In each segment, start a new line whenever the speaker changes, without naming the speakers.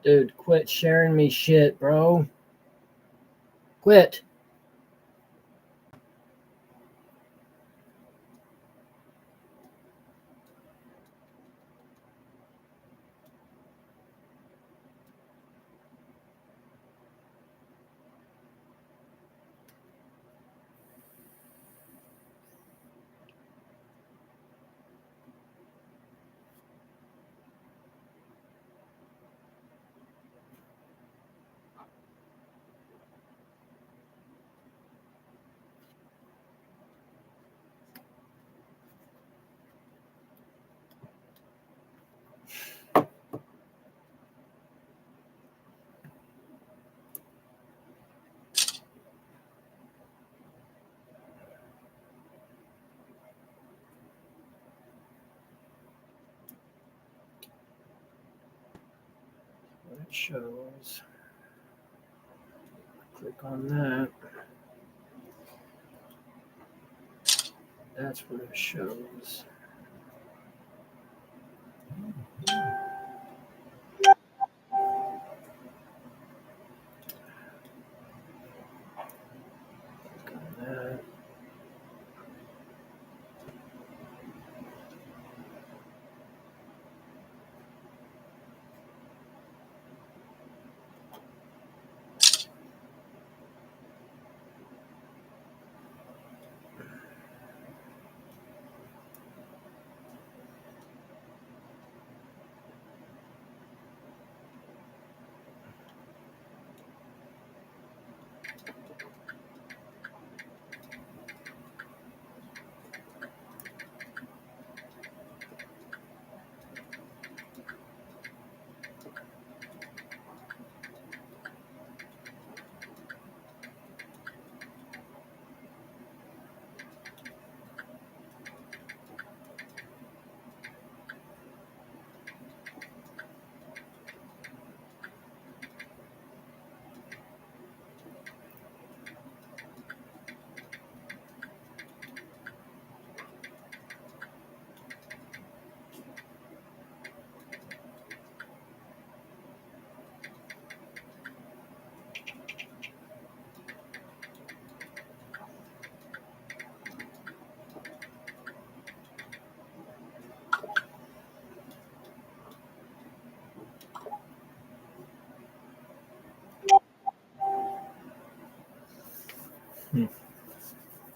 Dude, quit sharing me shit, bro. Quit. It shows. Click on that. That's what it shows. Click on that.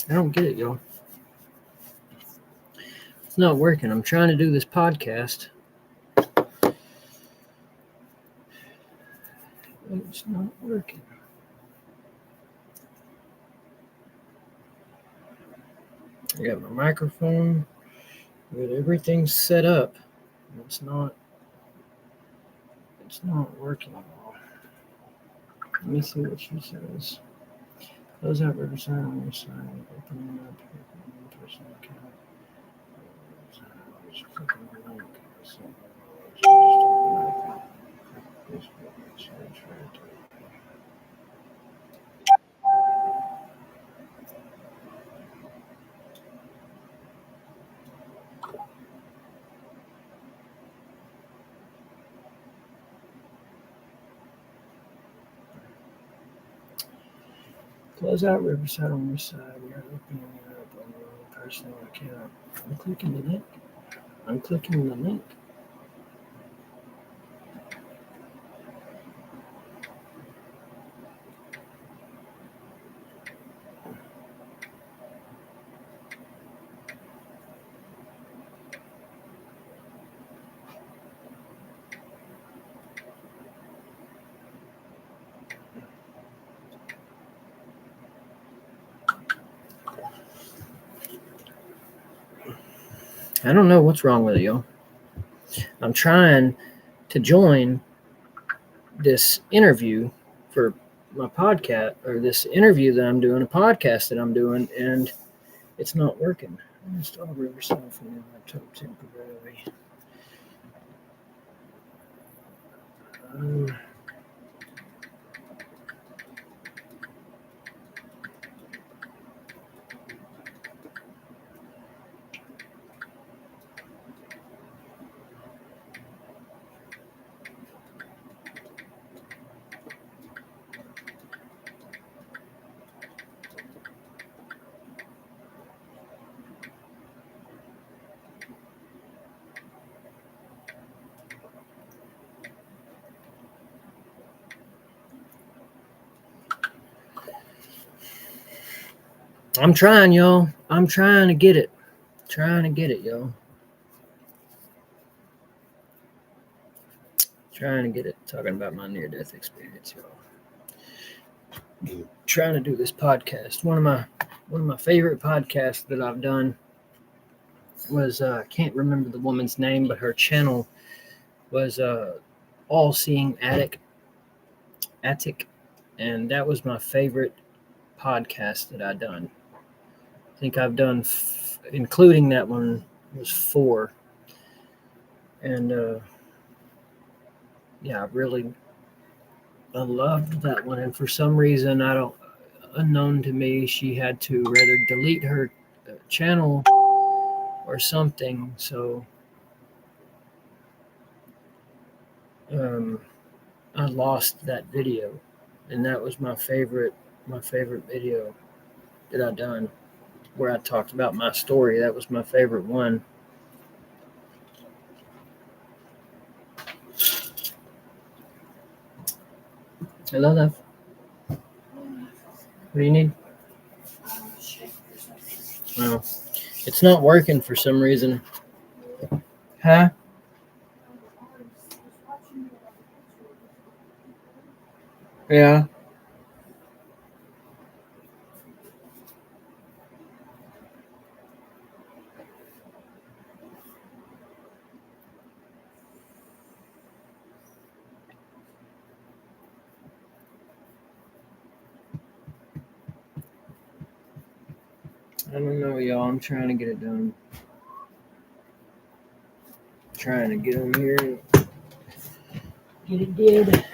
I don't get it, y'all. It's not working. I'm trying to do this podcast. It's not working. I got my microphone. I got everything set up. It's not working at all. Let me see what she says. Close out Riverside on your side. Open up your personal account. Just click on the link. So, just open up Facebook. Search right. Close out Riverside on your side. You're opening it up on your own personal account. I'm clicking the link. I'm clicking the link. I don't know what's wrong with it, y'all. I'm trying to join this interview for my podcast, or this interview that I'm doing, a podcast that I'm doing, and it's not working. Install Riverside from your laptop temporarily. I'm trying, y'all. I'm trying to get it. Trying to get it, y'all. Trying to get it. Talking about my near-death experience, y'all. Trying to do this podcast. One of my favorite podcasts that I've done was I can't remember the woman's name, but her channel was All Seeing Attic, and that was my favorite podcast that I done. I think I've done, including that one, was 4, and yeah, I loved that one. And for some reason, unknown to me, she had to rather delete her channel or something. So I lost that video, and that was my favorite video that I done, where I talked about my story. That was my favorite one. Hello, love. What do you need? No, it's not working for some reason. Huh? Yeah. I don't know, y'all. I'm trying to get it done. Trying to get them here and get it did.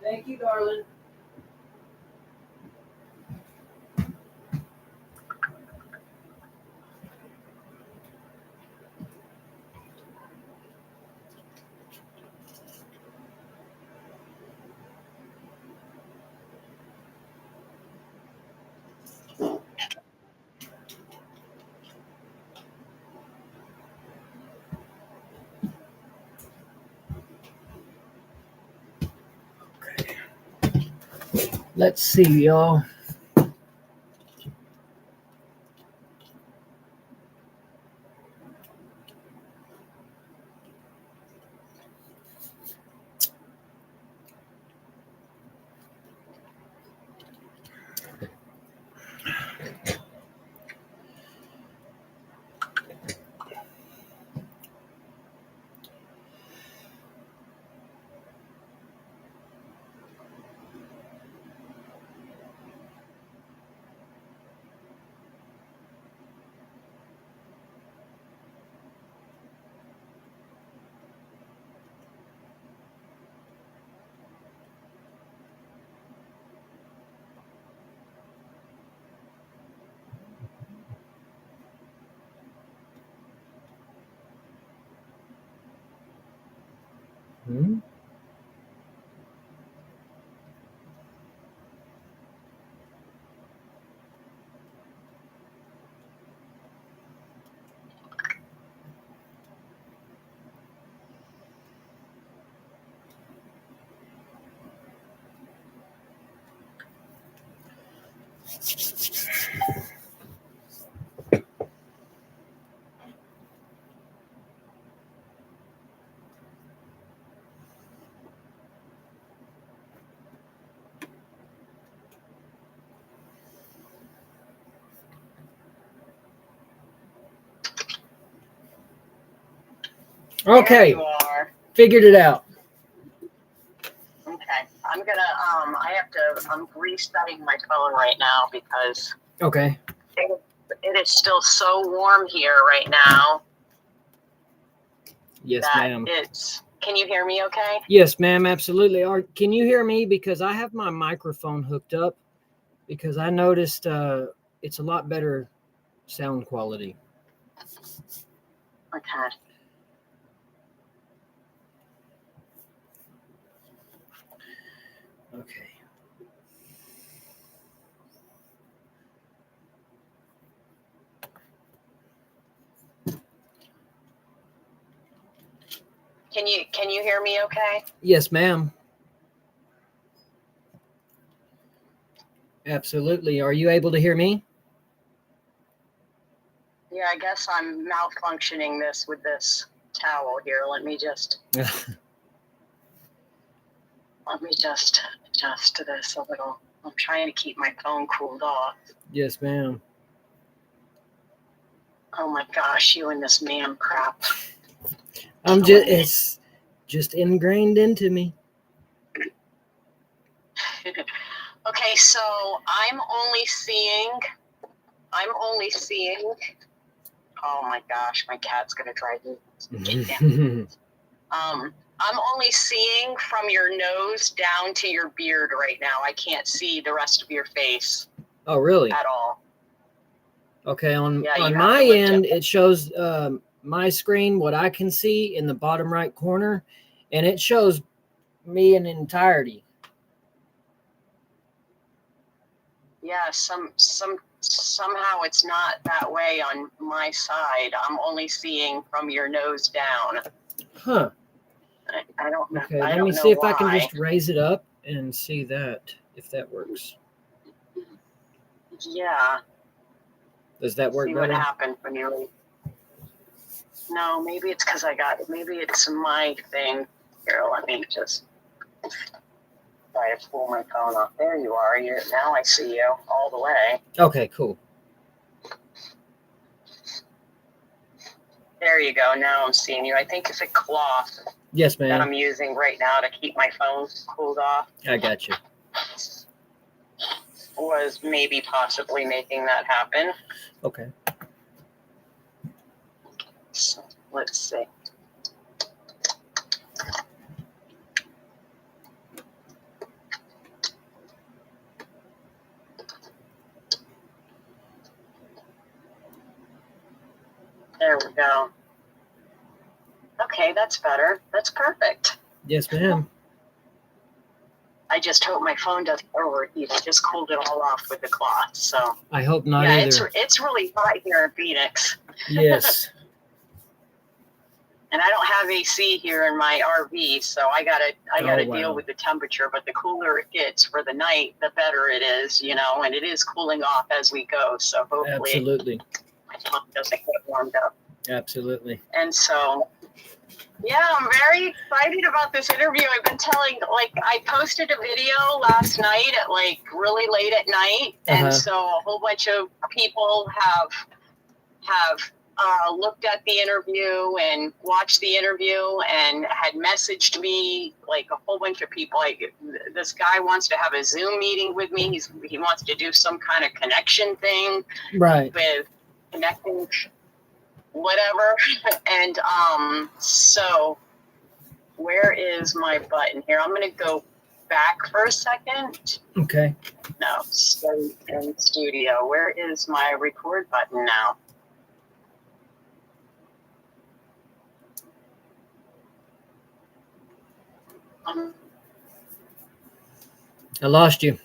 Thank you, darling. Okay. Let's see, y'all. Hmm? Okay.
There you are.
Figured it out.
Okay. I'm resetting my phone right now because
Okay.
it is still so warm here right now.
Yes, ma'am.
Can you hear me okay?
Yes, ma'am, absolutely. Can you hear me? Because I have my microphone hooked up because I noticed it's a lot better sound quality.
Okay.
Okay.
Can you hear me okay?
Yes, ma'am. Absolutely. Are you able to hear me?
Yeah, I guess I'm malfunctioning this with this towel here. Let me just adjust to this a little. I'm trying to keep my phone cooled off.
Yes, ma'am.
Oh my gosh, you and this man crap.
It's just ingrained into me.
Okay, so I'm only seeing, oh my gosh, my cat's gonna drive me. I'm only seeing from your nose down to your beard right now. I can't see the rest of your face.
Oh, really?
At all.
Okay, on my end, it shows my screen, what I can see in the bottom right corner, and it shows me in entirety.
Yeah, somehow it's not that way on my side. I'm only seeing from your nose down.
Huh.
I don't know.
Okay, let me see if I can just raise it up and see that, if that works.
Yeah.
Does that work better?
See what happened when you... No, maybe it's because maybe it's my thing. Here, let me just try to pull my phone off. There you are. Now I see you all the way.
Okay, cool.
There you go. Now I'm seeing you. I think it's a cloth.
Yes, ma'am.
That I'm using right now to keep my phone cooled off.
I got you.
Was maybe possibly making that happen.
Okay.
So, let's see. There we go. Okay, that's better. That's perfect.
Yes, ma'am.
I just hope my phone doesn't overheat. I just cooled it all off with the cloth, so.
I hope not either.
It's really hot here in Phoenix.
Yes.
And I don't have AC here in my RV, so I gotta deal with the temperature. But the cooler it gets for the night, the better it is, and it is cooling off as we go. So hopefully,
absolutely,
my phone doesn't get warmed up.
Absolutely.
And so, yeah, I'm very excited about this interview. I've been I posted a video last night at really late at night, and so a whole bunch of people have looked at the interview and watched the interview and had messaged me, a whole bunch of people. This guy wants to have a Zoom meeting with me. He wants to do some kind of connection thing,
right?
With connecting, whatever. And so where is my button here? I'm gonna go back for a second.
Okay.
No, stay in studio. Where is my record button now?
I lost you.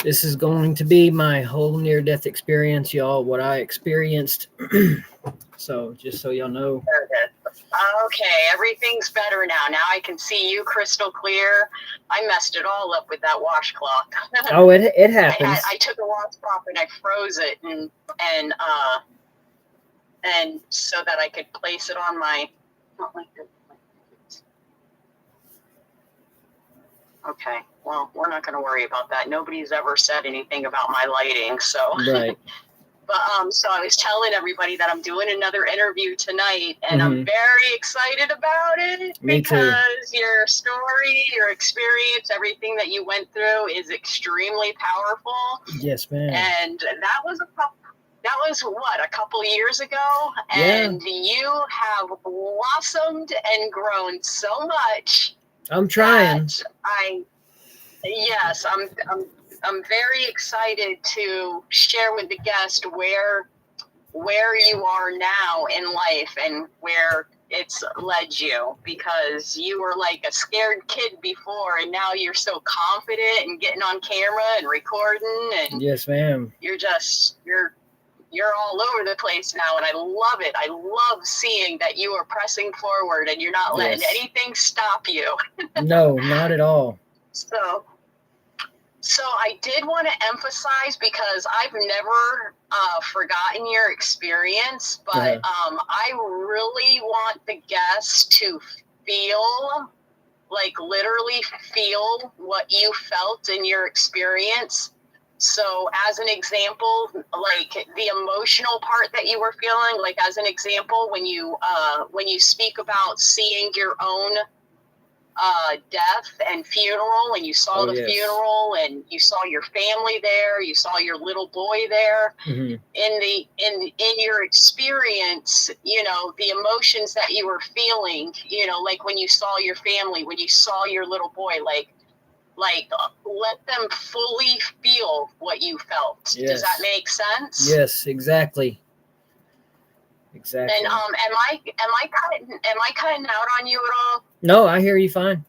This is going to be my whole near-death experience, y'all, what I experienced. So just so y'all know.
Okay, everything's better now. Now I can see you crystal clear. I messed it all up with that washcloth.
Oh, it happens.
I took a washcloth and I froze it and so that I could place it on my. Not like this. Okay, well, we're not going to worry about that. Nobody's ever said anything about my lighting, so.
Right.
But so I was telling everybody that I'm doing another interview tonight, and I'm very excited about it.
Me too.
Because your story, your experience, everything that you went through is extremely powerful.
Yes, ma'am.
And that was what, a couple years ago, and you have blossomed and grown so much.
I'm trying.
I'm very excited to share with the guest where you are now in life and where it's led you, because you were like a scared kid before, and now you're so confident and getting on camera and recording, and
yes, ma'am.
You're all over the place now, and I love it. I love seeing that you are pressing forward and you're not letting anything stop you.
No, not at all.
So I did want to emphasize, because I've never forgotten your experience, but I really want the guests to feel, like literally feel what you felt in your experience. So as an example, like the emotional part that you were feeling, like as an example, when you speak about seeing your own death and funeral, and you saw the funeral, and you saw your family there, you saw your little boy there, in your experience, you know, the emotions that you were feeling, you know, like when you saw your family, when you saw your little boy, like let them fully feel what you felt. Yes. Does that make sense?
Yes, exactly. Exactly.
And am I cutting out on you at all?
No, I hear you fine.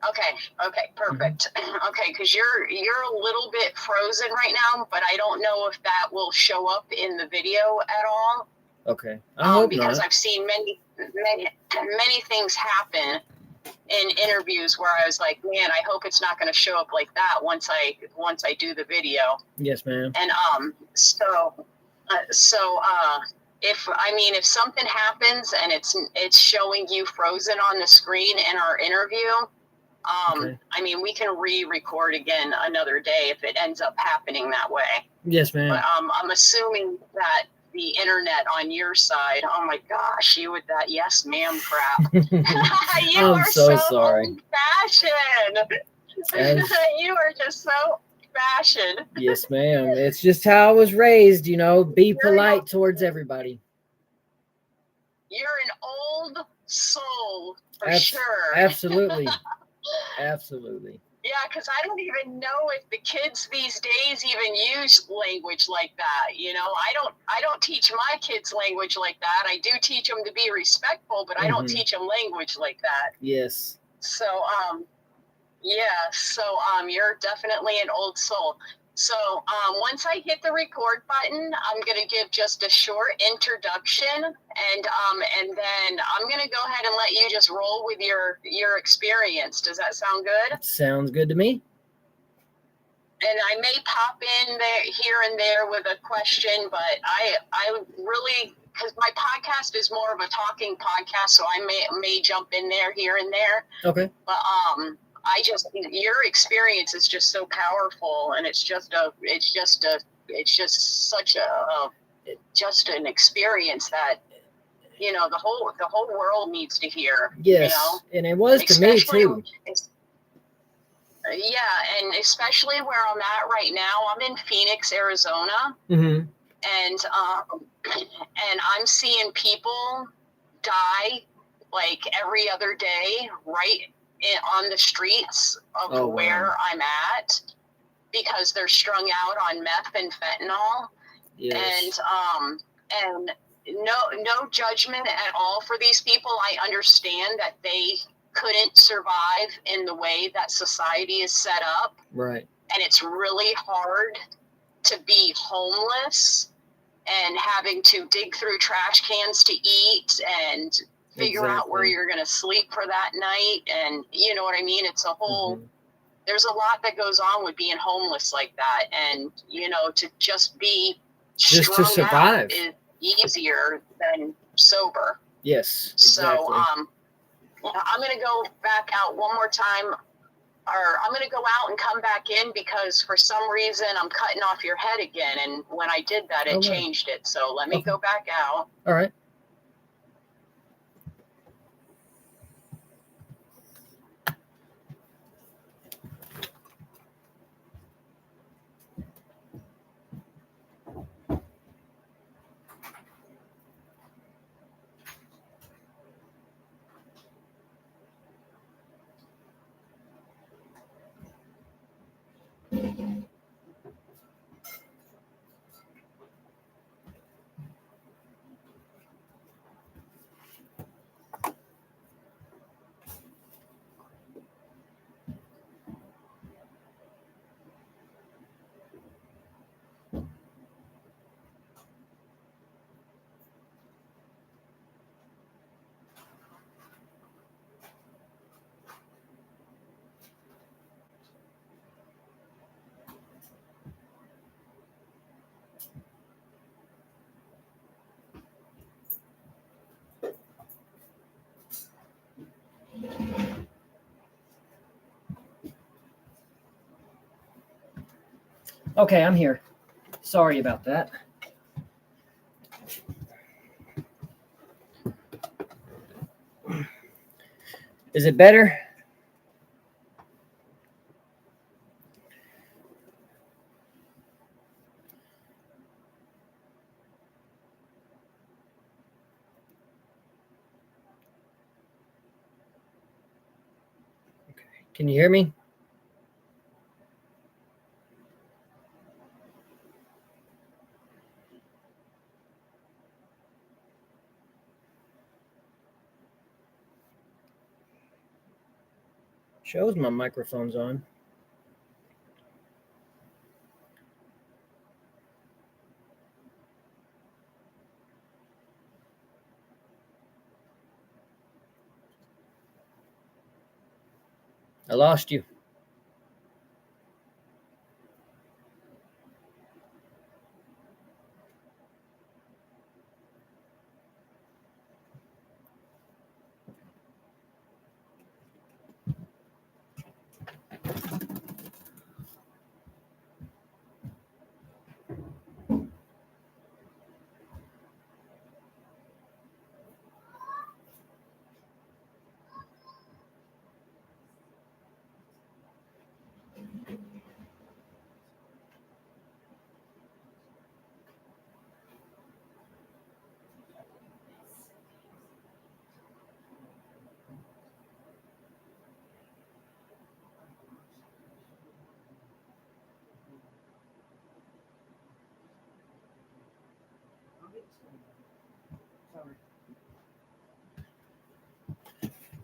Okay, perfect. Okay, because you're a little bit frozen right now, but I don't know if that will show up in the video at all.
Okay, I hope
because
not.
I've seen many things happen in interviews where I was like, man, I hope it's not going to show up like that once I do the video.
Yes, ma'am.
And if something happens and it's showing you frozen on the screen in our interview, I mean, we can re-record again another day if it ends up happening that way.
Yes, ma'am.
But I'm assuming that the internet on your side, oh my gosh, you with that yes ma'am crap. You are so sorry. Old-fashioned. You are just so fashioned.
Yes, ma'am. It's just how I was raised, you know, be polite towards everybody.
You're an old soul for sure.
Absolutely. Absolutely.
Yeah, because I don't even know if the kids these days even use language like that. You know, I don't teach my kids language like that. I do teach them to be respectful, but I don't teach them language like that.
Yes.
So, you're definitely an old soul. So, once I hit the record button, I'm going to give just a short introduction, and then I'm going to go ahead and let you just roll with your experience. Does that sound good?
Sounds good to me.
And I may pop in there here and there with a question, but I really, because my podcast is more of a talking podcast, so I may jump in there here and there. Okay. But your experience is just so powerful, and it's just such an experience that, you know, the whole world needs to hear.
Yes,
you know?
And it was to me too.
Yeah, and especially where I'm at right now, I'm in Phoenix, Arizona, and I'm seeing people die like every other day, right on the streets of where I'm at, because they're strung out on meth and fentanyl. Yes. And no judgment at all for these people. I understand that they couldn't survive in the way that society is set up.
Right.
and it's really hard to be homeless and having to dig through trash cans to eat and figure out where you're going to sleep for that night. And you know what I mean? It's a whole, there's a lot that goes on with being homeless like that. And, you know, to just be
just to survive
is easier than sober.
Yes, exactly.
So, I'm going to go back out one more time, or I'm going to go out and come back in because for some reason I'm cutting off your head again. And when I did that, it changed it. So let me go back out.
All right. Okay, I'm here. Sorry about that. Is it better? Okay. Can you hear me? Shows my microphone's on. I lost you.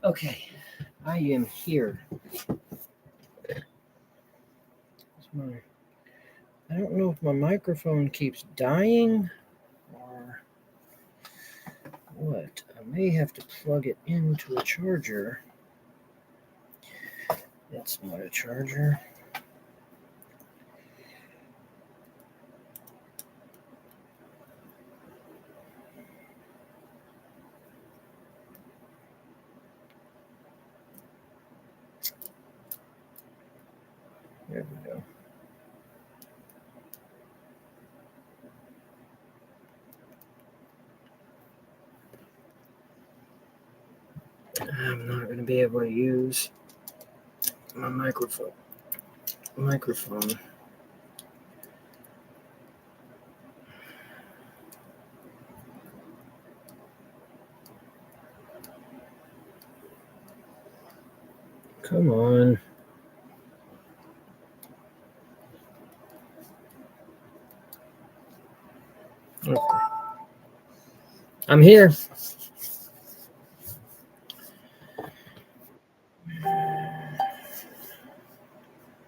Okay, I am here. I don't know if my microphone keeps dying or what. I may have to plug it into a charger. That's not a charger. There we go. I'm not going to be able to use my microphone. Come on. Okay. I'm here.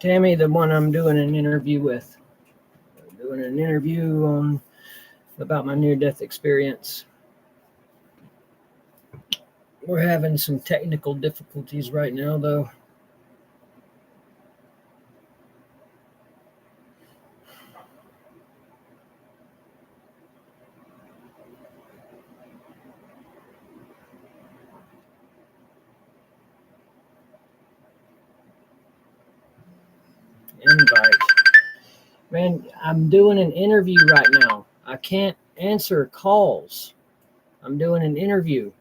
Tammy, the one I'm doing an interview with. I'm doing an interview about my near-death experience. We're having some technical difficulties right now, though. Invite. Man, I'm doing an interview right now. I can't answer calls. I'm doing an interview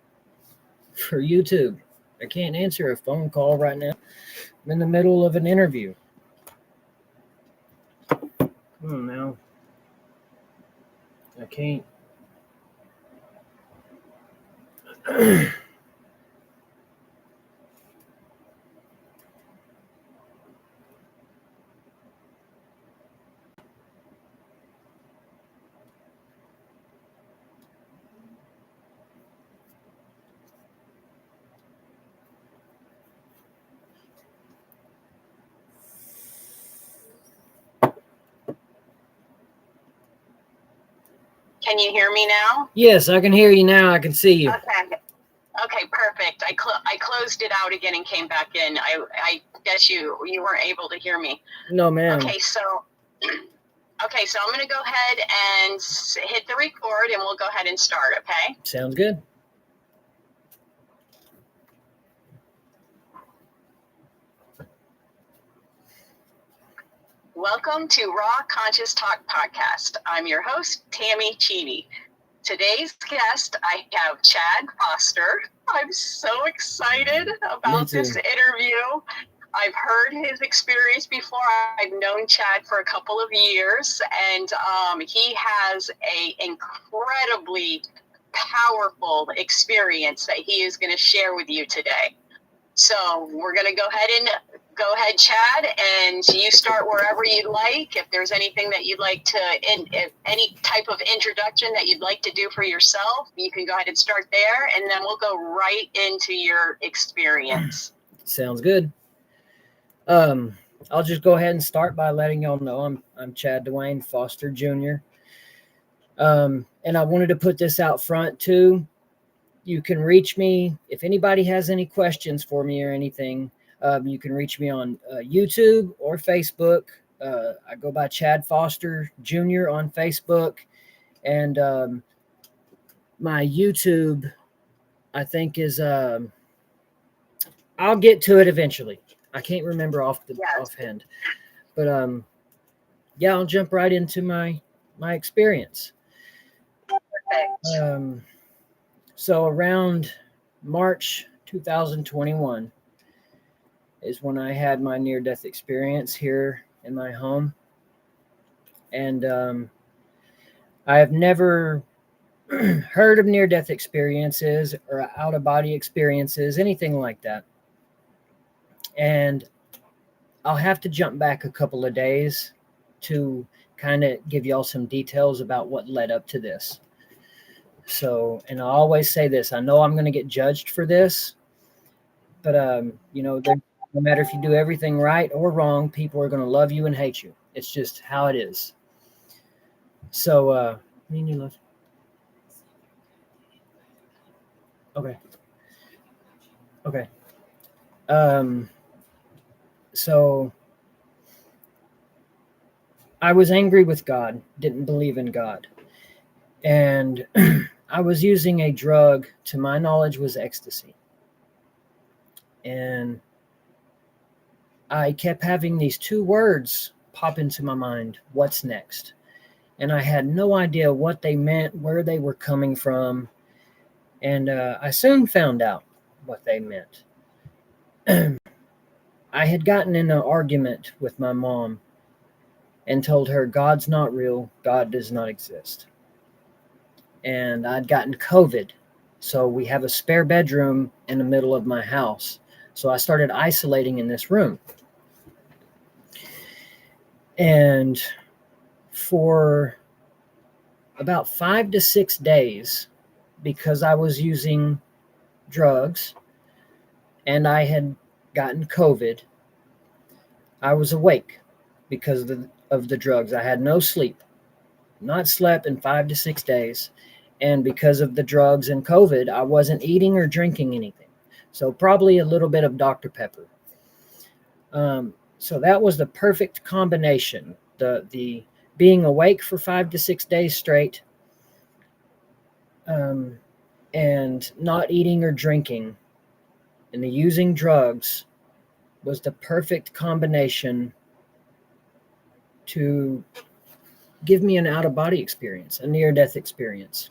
for YouTube. I can't answer a phone call right now. I'm in the middle of an interview. Come on now. I can't.
Can you hear me now?
Yes, I can hear you now. I can see you.
Okay, perfect. I closed it out again and came back in. I guess you weren't able to hear me.
No, ma'am.
Okay, so I'm going to go ahead and hit the record and we'll go ahead and start, okay?
Sounds good.
Welcome to Raw Conscious Talk Podcast. I'm your host, Tammy Cheney. Today's guest, I have Chad Foster. I'm so excited about this interview. I've heard his experience before. I've known Chad for a couple of years, and he has an incredibly powerful experience that he is going to share with you today. So we're going to go ahead, Chad, and you start wherever you'd like. If there's anything that you'd like to, any type of introduction that you'd like to do for yourself, you can go ahead and start there, and then we'll go right into your experience.
Sounds good. I'll just go ahead and start by letting y'all know I'm Chad Dwayne Foster Jr. And I wanted to put this out front too. You can reach me if anybody has any questions for me or anything. You can reach me on YouTube or Facebook. I go by Chad Foster Jr. on Facebook, and my YouTube, I think, is I'll get to it eventually. I can't remember offhand, but yeah, I'll jump right into my experience.
Perfect.
So around March 2021 is when I had my near-death experience here in my home, and I have never heard of near-death experiences or out-of-body experiences, anything like that. And I'll have to jump back a couple of days to kind of give y'all some details about what led up to this. So, and I always say this, I know I'm going to get judged for this, but, no matter if you do everything right or wrong, people are going to love you and hate you. It's just how it is. So, me and you love. Okay. So I was angry with God, didn't believe in God. And I was using a drug, to my knowledge, was ecstasy. And I kept having these two words pop into my mind: what's next? And I had no idea what they meant, where they were coming from. And I soon found out what they meant. I had gotten in an argument with my mom and told her God's not real, God does not exist. And I'd gotten COVID, so we have a spare bedroom in the middle of my house. So I started isolating in this room. And for about 5 to 6 days, because I was using drugs and I had gotten COVID, I was awake because of the drugs. I had no sleep, not slept in 5 to 6 days. And because of the drugs and COVID, I wasn't eating or drinking anything. So probably a little bit of Dr. Pepper. So that was the perfect combination. The being awake for 5 to 6 days straight, and not eating or drinking, and the using drugs was the perfect combination to give me an out-of-body experience, a near-death experience.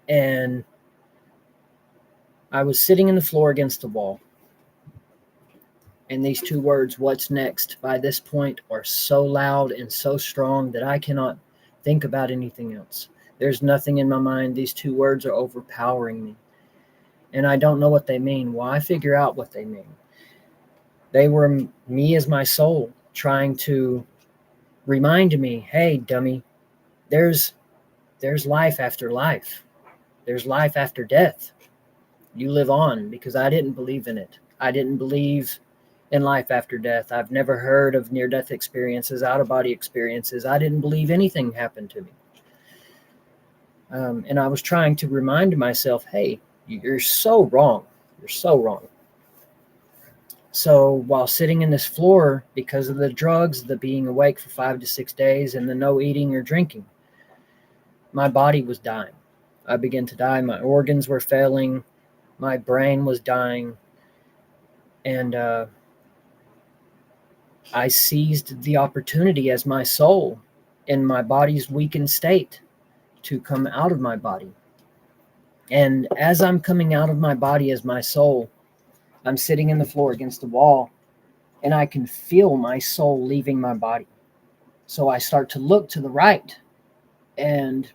And I was sitting in the floor against the wall. And these two words, "what's next," by this point are so loud and so strong that I cannot think about anything else. There's nothing in my mind. These two words are overpowering me. And I don't know what they mean. Well, I figure out what they mean. They were me as my soul trying to remind me, hey, dummy, there's life after life. There's life after death. You live on, because I didn't believe in it. I didn't believe in life after death. I've never heard of near-death experiences, out-of-body experiences. I didn't believe anything happened to me. And I was trying to remind myself, hey, you're so wrong. You're so wrong. So while sitting in this floor, because of the drugs, the being awake for 5 to 6 days, and the no eating or drinking, my body was dying. I began to die. My organs were failing. My brain was dying. And I seized the opportunity as my soul in my body's weakened state to come out of my body. And as I'm coming out of my body as my soul, I'm sitting in the floor against the wall, and I can feel my soul leaving my body. So I start to look to the right, and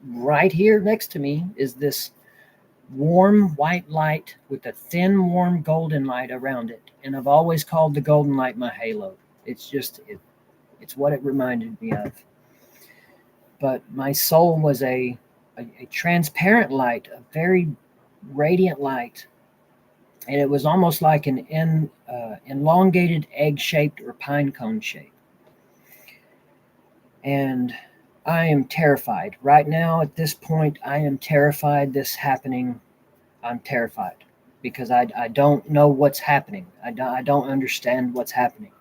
right here next to me is this warm white light with a thin, warm golden light around it. And I've always called the golden light my halo. It's what it reminded me of. But my soul was a transparent light, a very radiant light. And it was almost like an elongated egg-shaped or pine cone shape. And I am terrified. Right now, at this point, I am terrified this happening. I'm terrified because I don't know what's happening. I don't understand what's happening.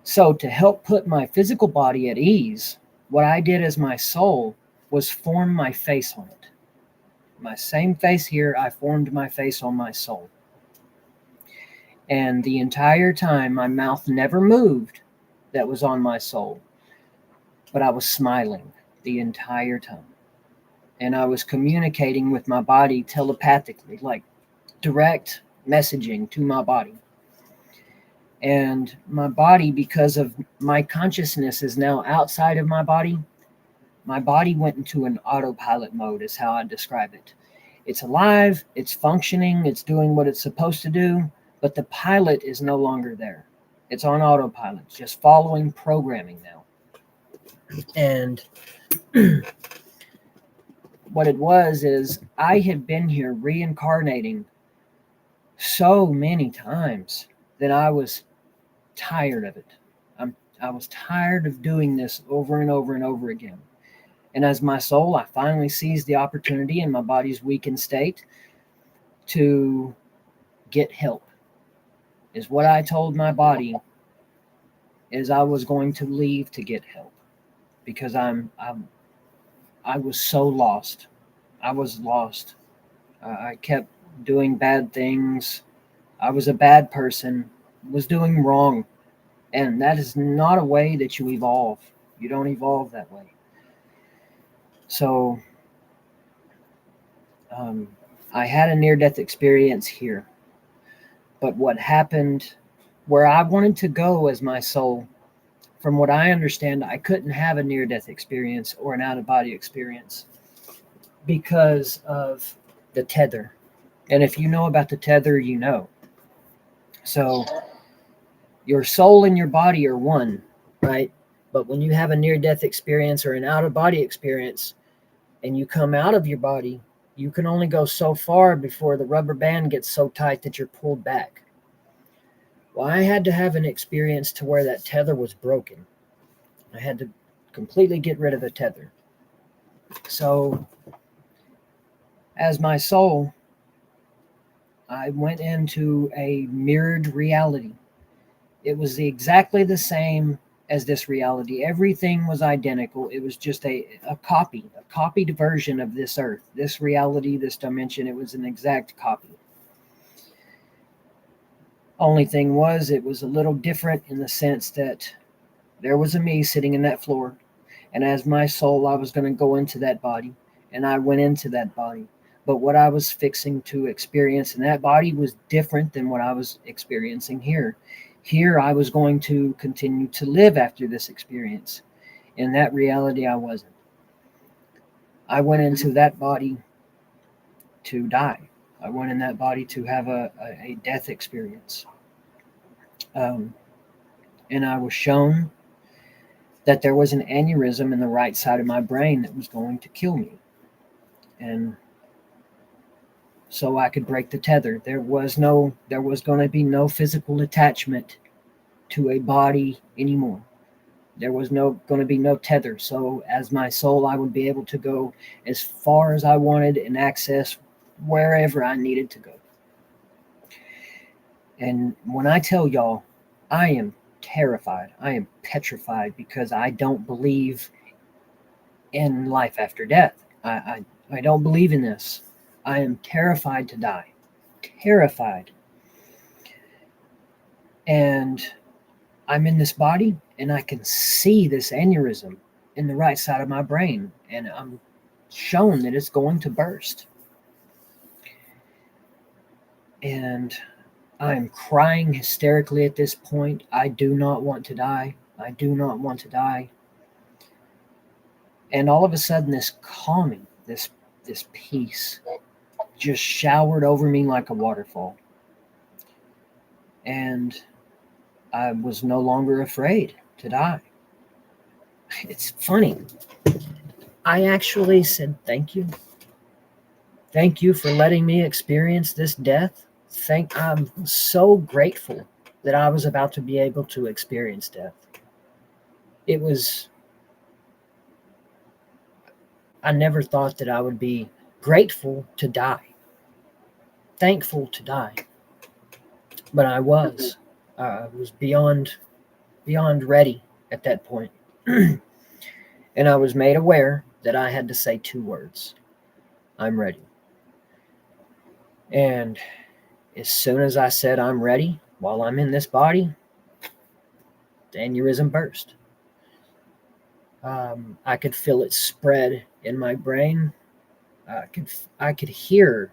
So to help put my physical body at ease, what I did as my soul was form my face on it. My same face here, I formed my face on my soul. And the entire time, my mouth never moved that was on my soul. But I was smiling the entire time. And I was communicating with my body telepathically, like direct messaging to my body. And my body, because of my consciousness is now outside of my body went into an autopilot mode, is how I describe it. It's alive, it's functioning, it's doing what it's supposed to do, but the pilot is no longer there. It's on autopilot, it's just following programming now. And what it was is I had been here reincarnating so many times that I was tired of it. I was tired of doing this over and over and over again. And as my soul, I finally seized the opportunity in my body's weakened state to get help. Is what I told my body is I was going to leave to get help, because I was so lost. I was lost. I kept doing bad things. I was a bad person, was doing wrong. And that is not a way that you evolve. You don't evolve that way. So I had a near-death experience here. But what happened, where I wanted to go as my soul, from what I understand, I couldn't have a near-death experience or an out-of-body experience because of the tether. And if you know about the tether, you know. So your soul and your body are one, right? But when you have a near-death experience or an out-of-body experience and you come out of your body, you can only go so far before the rubber band gets so tight that you're pulled back. Well, I had to have an experience to where that tether was broken. I had to completely get rid of the tether. So, as my soul, I went into a mirrored reality. It was exactly the same as this reality. Everything was identical. It was just a copied version of this earth, this reality, this dimension. It was an exact copy. Only thing was, it was a little different in the sense that there was a me sitting in that floor. And as my soul, I was going to go into that body. And I went into that body. But what I was fixing to experience in that body was different than what I was experiencing here. Here, I was going to continue to live after this experience. In that reality, I wasn't. I went into that body to die. I went in that body to have a death experience. And I was shown that there was an aneurysm in the right side of my brain that was going to kill me. And so I could break the tether. There was going to be no physical attachment to a body anymore. There was going to be no tether. So as my soul, I would be able to go as far as I wanted and access wherever I needed to go. And when I tell y'all, I am terrified. I am petrified because I don't believe in life after death. I don't believe in this. I am terrified to die. Terrified. And I'm in this body and I can see this aneurysm in the right side of my brain. And I'm shown that it's going to burst. And I'm crying hysterically at this point. I do not want to die. I do not want to die. And all of a sudden, this calming, this peace just showered over me like a waterfall. And I was no longer afraid to die. It's funny. I actually said, thank you. Thank you for letting me experience this death. I'm so grateful that I was about to be able to experience death. I never thought that I would be grateful to die, thankful to die, but I was. I was beyond ready at that point. And I was made aware that I had to say 2 words. I'm ready. And as soon as I said I'm ready, while I'm in this body, the aneurysm burst. I could feel it spread in my brain. I could hear.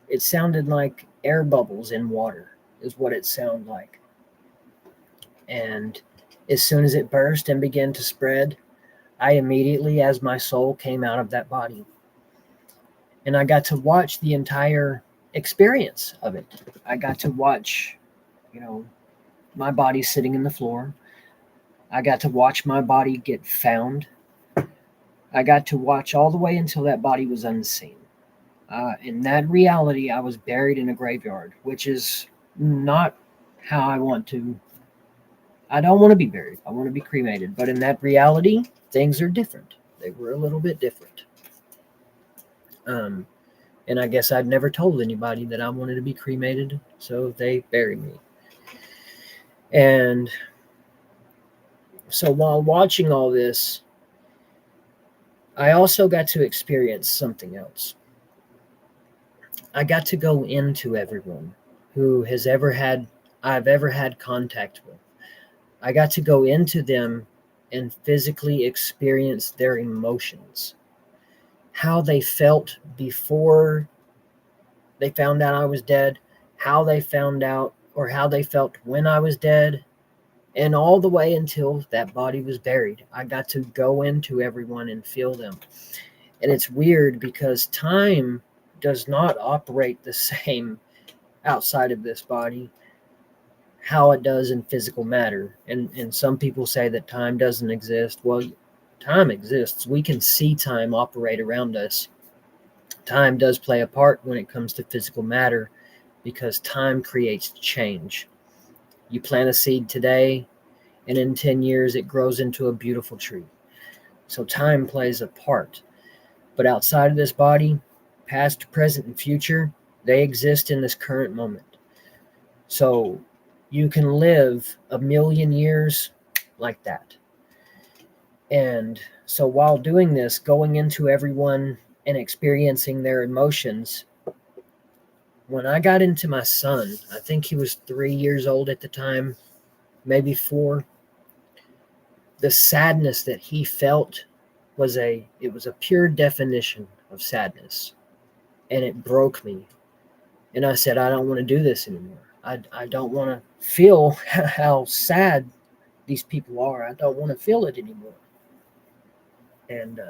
It sounded like air bubbles in water is what it sounded like. And as soon as it burst and began to spread, I immediately, as my soul came out of that body, and I got to watch the entire experience of it. I got to watch, my body sitting in the floor. I got to watch my body get found. I got to watch all the way until that body was unseen. In that reality, I was buried in a graveyard, which is not how I want to. I don't want to be buried. I want to be cremated. But in that reality, things are different. They were a little bit different. And I guess I'd never told anybody that I wanted to be cremated, so they buried me. And so while watching all this, I also got to experience something else. I got to go into everyone who I've ever had contact with. I got to go into them and physically experience their emotions. How they felt before they found out I was dead, how they found out or how they felt when I was dead, and all the way until that body was buried. I got to go into everyone and feel them. And it's weird because time does not operate the same outside of this body how it does in physical matter. And some people say that time doesn't exist. Well, time exists. We can see time operate around us. Time does play a part when it comes to physical matter because time creates change. You plant a seed today, and in 10 years, it grows into a beautiful tree. So time plays a part. But outside of this body, past, present, and future, they exist in this current moment. So you can live 1,000,000 years like that. And so while doing this, going into everyone and experiencing their emotions, when I got into my son, I think he was 3 years old at the time, maybe 4. The sadness that he felt was a pure definition of sadness, and it broke me. And I said, I don't want to do this anymore. I don't want to feel how sad these people are. I don't want to feel it anymore. And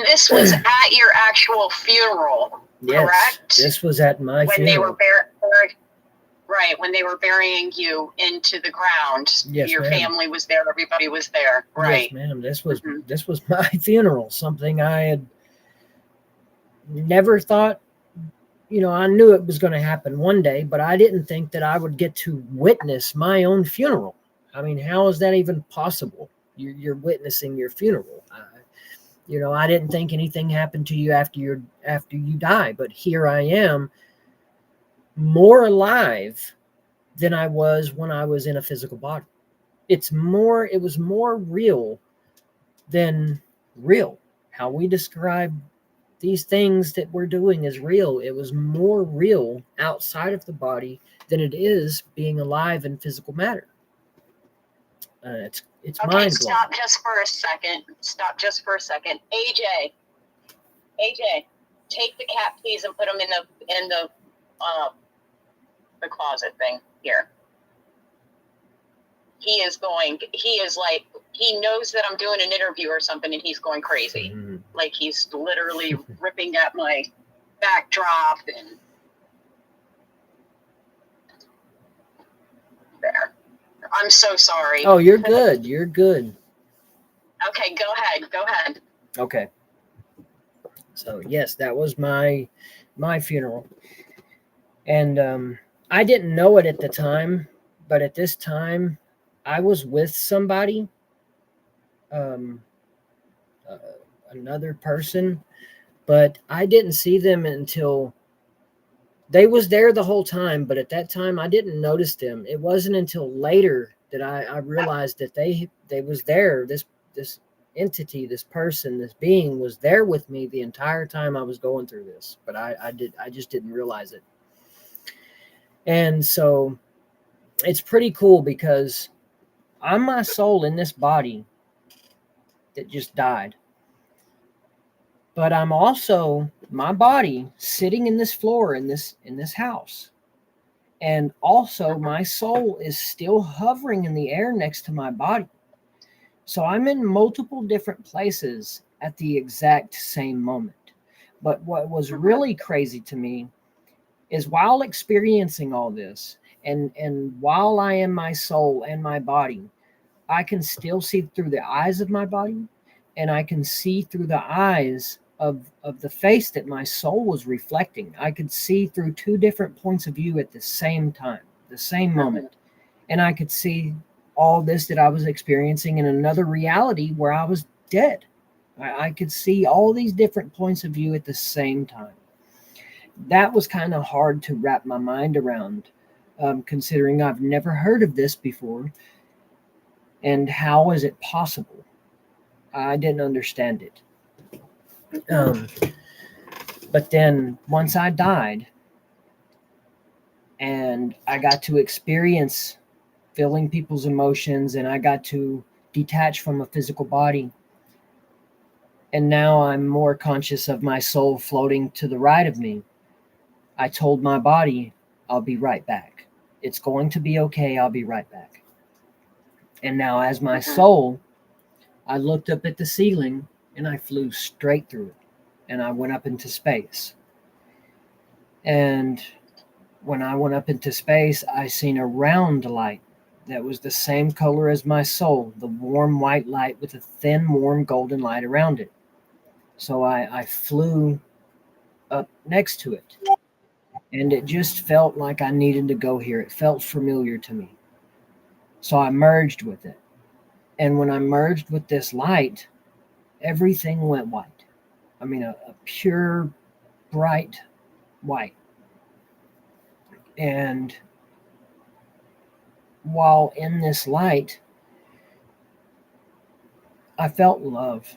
this was at your actual funeral,
yes,
correct?
This was at my
when
funeral.
They were buried. Right, when they were burying you into the ground.
Yes,
your
ma'am.
Family was there, everybody was there. Right.
Yes, ma'am. This was my funeral, something I had never thought, I knew it was going to happen one day, but I didn't think that I would get to witness my own funeral. I mean, how is that even possible? You're witnessing your funeral. I didn't think anything happened to you after you die, but here I am, more alive than I was when I was in a physical body. It was more real than real. How we describe these things that we're doing is real. It was more real outside of the body than it is being alive in physical matter. It's
okay,
mind-blowing.
Stop just for a second. AJ, take the cat, please, and put him in the closet thing here. He knows that I'm doing an interview or something, and he's going crazy.
Mm-hmm.
Like he's literally ripping at my backdrop and there. I'm so sorry.
Oh, you're good. You're good.
Okay, go ahead.
Okay. So yes, that was my funeral. And I didn't know it at the time, but at this time I was with somebody, another person, but I didn't see them until they was there the whole time. But at that time I didn't notice them. It wasn't until later that I realized that they was there. This entity, this person, this being was there with me the entire time I was going through this, but I just didn't realize it. And so it's pretty cool because I'm my soul in this body that just died. But I'm also my body sitting in this floor in this house. And also my soul is still hovering in the air next to my body. So I'm in multiple different places at the exact same moment. But what was really crazy to me is while experiencing all this, and while I am my soul and my body, I can still see through the eyes of my body, and I can see through the eyes of the face that my soul was reflecting. I could see through 2 different points of view at the same time, the same moment. And I could see all this that I was experiencing in another reality where I was dead. I could see all these different points of view at the same time. That was kind of hard to wrap my mind around, considering I've never heard of this before. And how is it possible? I didn't understand it. But then once I died and I got to experience feeling people's emotions, and I got to detach from a physical body, and now I'm more conscious of my soul floating to the right of me, I told my body, I'll be right back. It's going to be okay. I'll be right back. And now as my soul, I looked up at the ceiling and I flew straight through it. And I went up into space. And when I went up into space, I seen a round light that was the same color as my soul, the warm white light with a thin, warm golden light around it. So I flew up next to it. And it just felt like I needed to go here. It felt familiar to me. So I merged with it. And when I merged with this light, everything went white. I mean, a pure, bright white. And while in this light, I felt love.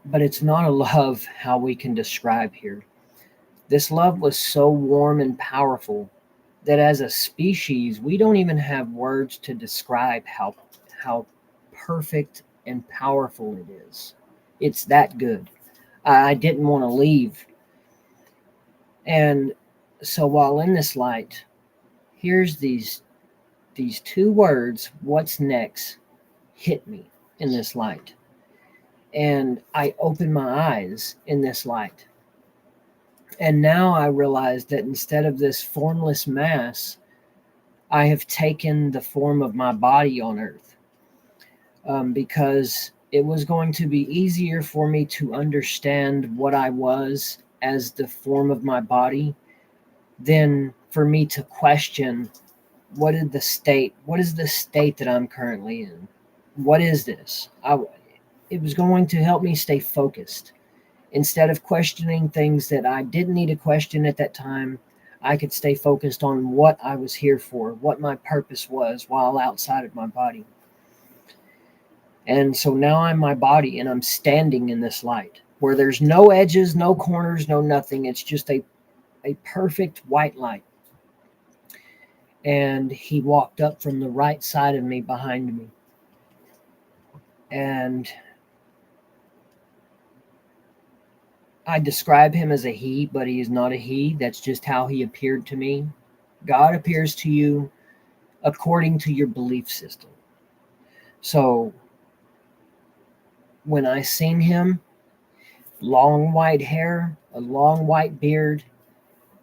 But it's not a love how we can describe here. This love was so warm and powerful that as a species, we don't even have words to describe how perfect and powerful it is. It's that good. I didn't want to leave. And so while in this light, here's these two words, what's next, hit me in this light. And I opened my eyes in this light. And now I realize that instead of this formless mass, I have taken the form of my body on earth, because it was going to be easier for me to understand what I was as the form of my body than for me to question what is the state that I'm currently in? What is this? It was going to help me stay focused. Instead of questioning things that I didn't need to question at that time, I could stay focused on what I was here for, what my purpose was while outside of my body. And so now I'm my body and I'm standing in this light where there's no edges, no corners, no nothing. It's just a perfect white light. And he walked up from the right side of me behind me. And I describe him as a he, but he is not a he. That's just how he appeared to me. God appears to you according to your belief system. So when I seen him, long white hair, a long white beard,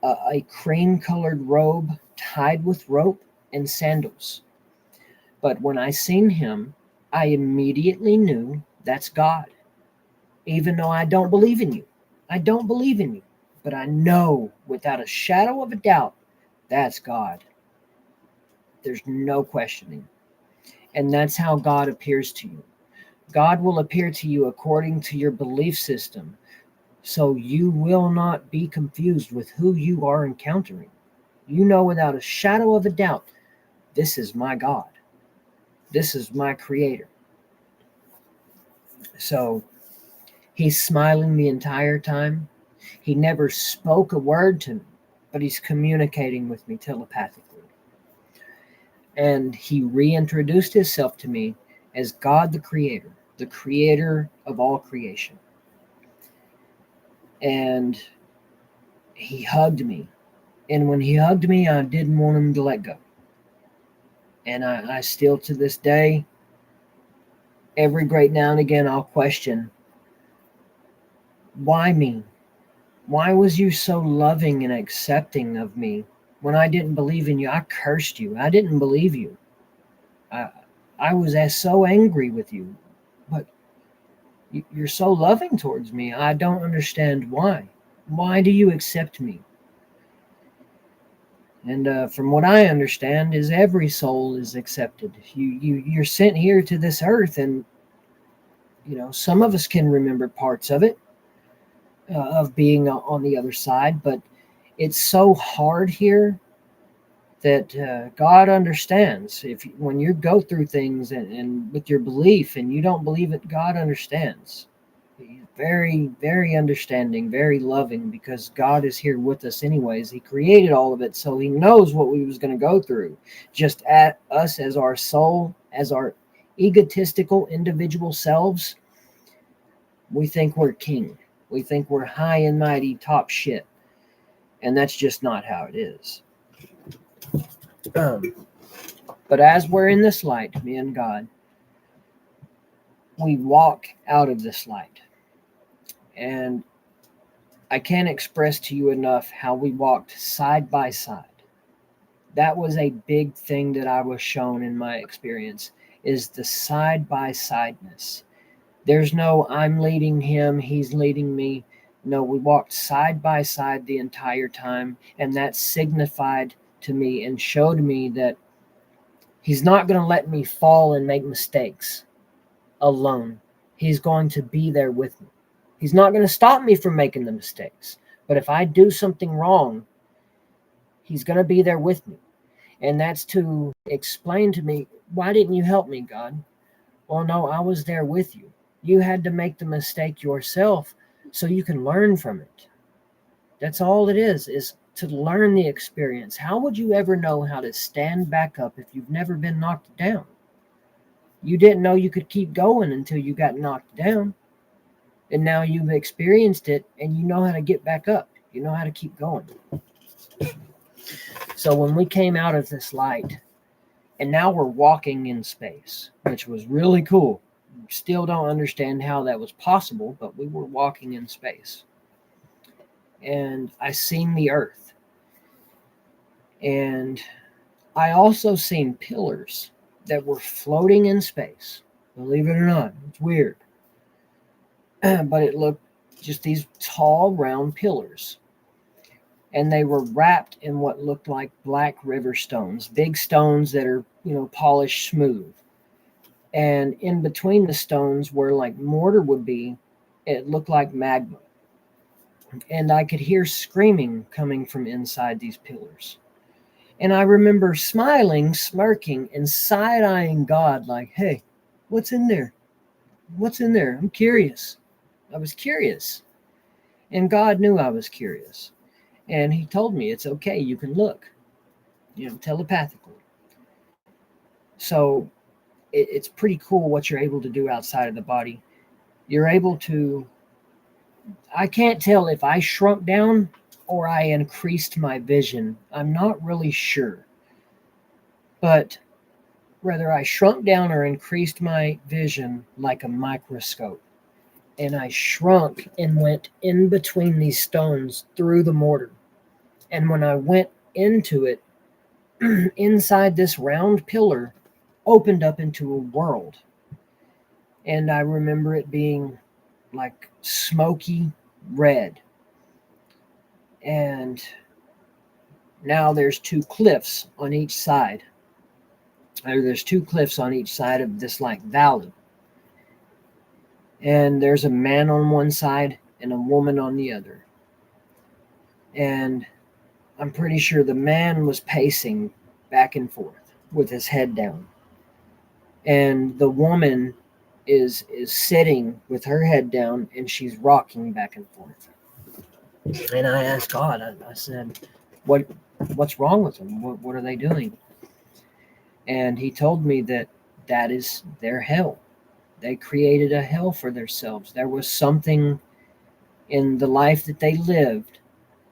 a cream colored robe tied with rope, and sandals. But when I seen him, I immediately knew that's God. Even though I don't believe in you. I don't believe in you. But I know without a shadow of a doubt that's God. There's no questioning. And that's how God appears to you. God will appear to you according to your belief system. So you will not be confused with who you are encountering. You know without a shadow of a doubt, this is my God. This is my creator. So he's smiling the entire time. He never spoke a word to me, but he's communicating with me telepathically. And he reintroduced himself to me as God the creator of all creation. And he hugged me. And when he hugged me, I didn't want him to let go. And I still, to this day, every great now and again, I'll question, why me? Why was you so loving and accepting of me when I didn't believe in you? I cursed you. I didn't believe you. I was so angry with you. But you're so loving towards me. I don't understand why. Why do you accept me? And from what I understand, is every soul is accepted. You're sent here to this earth, and some of us can remember parts of it, of being on the other side, but it's so hard here that God understands. When you go through things and with your belief and you don't believe it, God understands. He's very, very understanding, very loving, because God is here with us anyways. He created all of it, so he knows what we was going to go through. Just at us as our soul, as our egotistical individual selves, we think we're king. We think we're high and mighty, top shit. And that's just not how it is. But as we're in this light, me and God, we walk out of this light. And I can't express to you enough how we walked side by side. That was a big thing that I was shown in my experience, is the side by sideness. There's no I'm leading him, he's leading me. No, we walked side by side the entire time, and that signified to me and showed me that he's not going to let me fall and make mistakes alone. He's going to be there with me. He's not going to stop me from making the mistakes. But if I do something wrong, he's going to be there with me. And that's to explain to me, why didn't you help me, God? Well, no, I was there with you. You had to make the mistake yourself so you can learn from it. That's all it is to learn the experience. How would you ever know how to stand back up if you've never been knocked down? You didn't know you could keep going until you got knocked down. And now you've experienced it and you know how to get back up. You know how to keep going. So when we came out of this light, and now we're walking in space, which was really cool. Still don't understand how that was possible, but we were walking in space. And I seen the earth. And I also seen pillars that were floating in space. Believe it or not, it's weird. But it looked just these tall, round pillars. And they were wrapped in what looked like black river stones, big stones that are, polished smooth. And in between the stones where like mortar would be, it looked like magma. And I could hear screaming coming from inside these pillars. And I remember smiling, smirking, and side-eyeing God like, hey, what's in there? What's in there? I'm curious. I was curious. And God knew I was curious. And he told me, it's okay, you can look, telepathically. So it's pretty cool what you're able to do outside of the body. You're able to, I can't tell if I shrunk down or I increased my vision. I'm not really sure. But whether I shrunk down or increased my vision like a microscope, and I shrunk and went in between these stones through the mortar. And when I went into it, inside this round pillar opened up into a world. And I remember it being like smoky red. And now there's two cliffs on each side. There's two cliffs on each side of this like valley. And there's a man on one side and a woman on the other. And I'm pretty sure the man was pacing back and forth with his head down. And the woman is sitting with her head down and she's rocking back and forth. And I asked God, I said, what's wrong with them? What are they doing? And he told me that is their hell. They created a hell for themselves. There was something in the life that they lived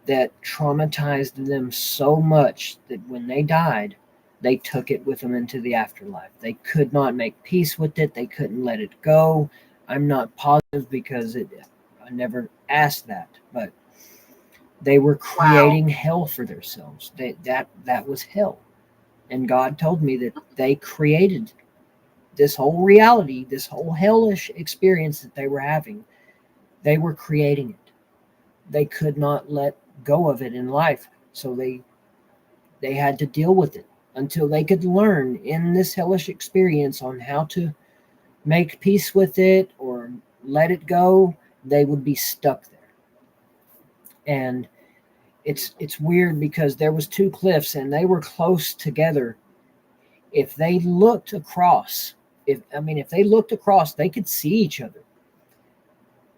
that traumatized them so much that when they died, they took it with them into the afterlife. They could not make peace with it. They couldn't let it go. I'm not positive because I never asked that, but they were creating hell for themselves. That was hell. And God told me that they created this whole reality, this whole hellish experience that they were having. They were creating it. They could not let go of it in life. So they had to deal with it until they could learn in this hellish experience on how to make peace with it or let it go. They would be stuck there. And it's weird because there was two cliffs and they were close together. If they looked across, if they looked across, they could see each other.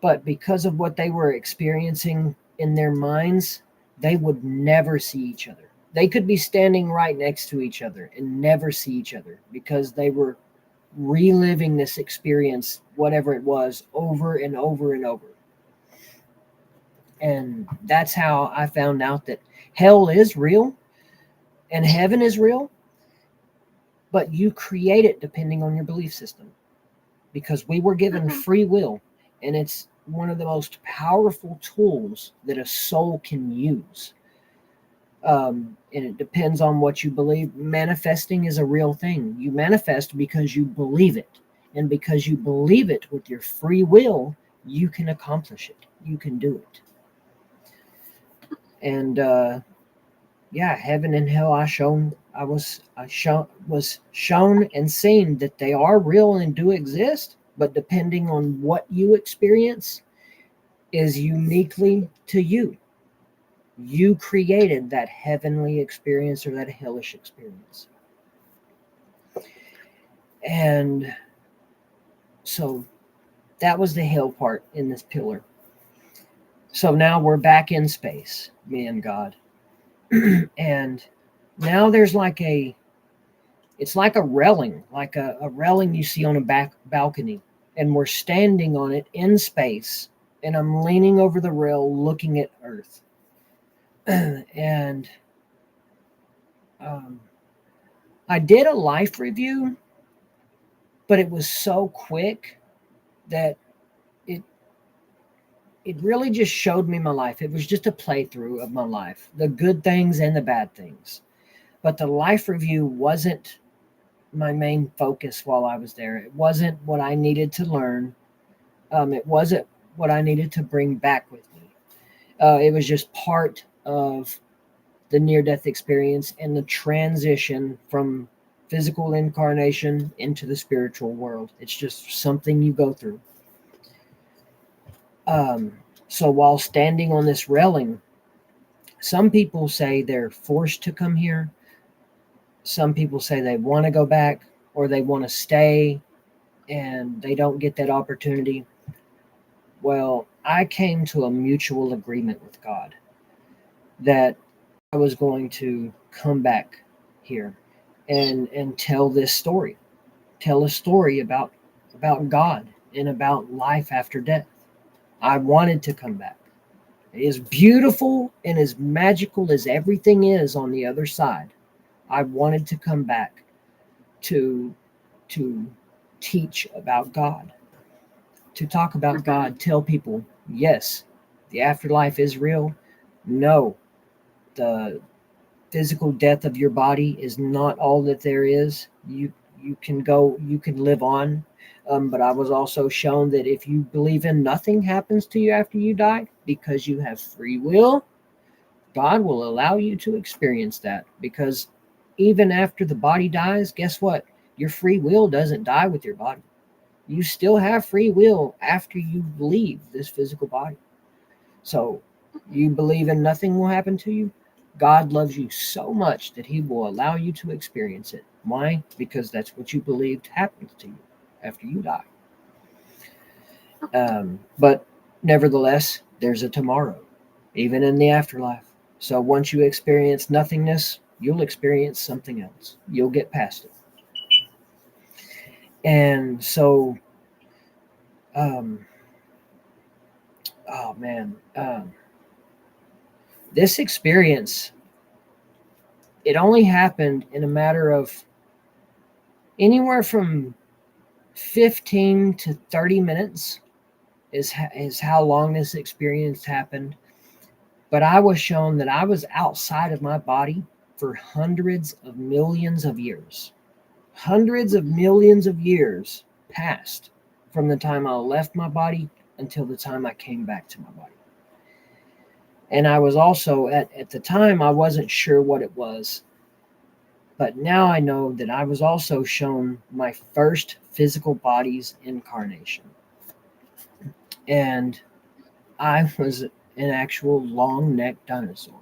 But because of what they were experiencing in their minds, they would never see each other. They could be standing right next to each other and never see each other because they were reliving this experience, whatever it was, over and over and over. And that's how I found out that hell is real and heaven is real, but you create it depending on your belief system, because we were given free will, and it's one of the most powerful tools that a soul can use. And it depends on what you believe. Manifesting is a real thing. You manifest because you believe it. And because you believe it with your free will, you can accomplish it. you can do it. And heaven and hell, I was shown and seen that they are real and do exist, but depending on what you experience is uniquely to you. You created that heavenly experience or that hellish experience. And so that was the hell part in this pillar. So now we're back in space, me and God. And now there's it's like a railing, like a railing you see on a back balcony. And we're standing on it in space. And I'm leaning over the rail looking at Earth. And I did a life review, but it was so quick that it really just showed me my life. It was just a playthrough of my life, the good things and the bad things. But the life review wasn't my main focus while I was there. It wasn't what I needed to learn. It wasn't what I needed to bring back with me. It was just part of the near-death experience and the transition from physical incarnation into the spiritual world. It's just something you go through. So while standing on this railing, some people say they're forced to come here. Some people say they want to go back or they want to stay and they don't get that opportunity. Well, I came to a mutual agreement with God that I was going to come back here and tell this story. Tell a story about God and about life after death. I wanted to come back. As beautiful and as magical as everything is on the other side, I wanted to come back to teach about God, to talk about God, tell people, yes, the afterlife is real. No, the physical death of your body is not all that there is. You can live on. But I was also shown that if you believe in nothing happens to you after you die, because you have free will, God will allow you to experience that. Because even after the body dies, guess what? Your free will doesn't die with your body. You still have free will after you leave this physical body. So you believe in nothing will happen to you? God loves you so much that he will allow you to experience it. Why? Because that's what you believed happens to you after you die. But nevertheless, there's a tomorrow, even in the afterlife. So once you experience nothingness, you'll experience something else. You'll get past it. And so, this experience, it only happened in a matter of anywhere from 15 to 30 minutes is how long this experience happened. But I was shown that I was outside of my body for hundreds of millions of years. Hundreds of millions of years passed from the time I left my body until the time I came back to my body. And I was also, at the time, I wasn't sure what it was. But now I know that I was also shown my first physical body's incarnation. And I was an actual long-necked dinosaur,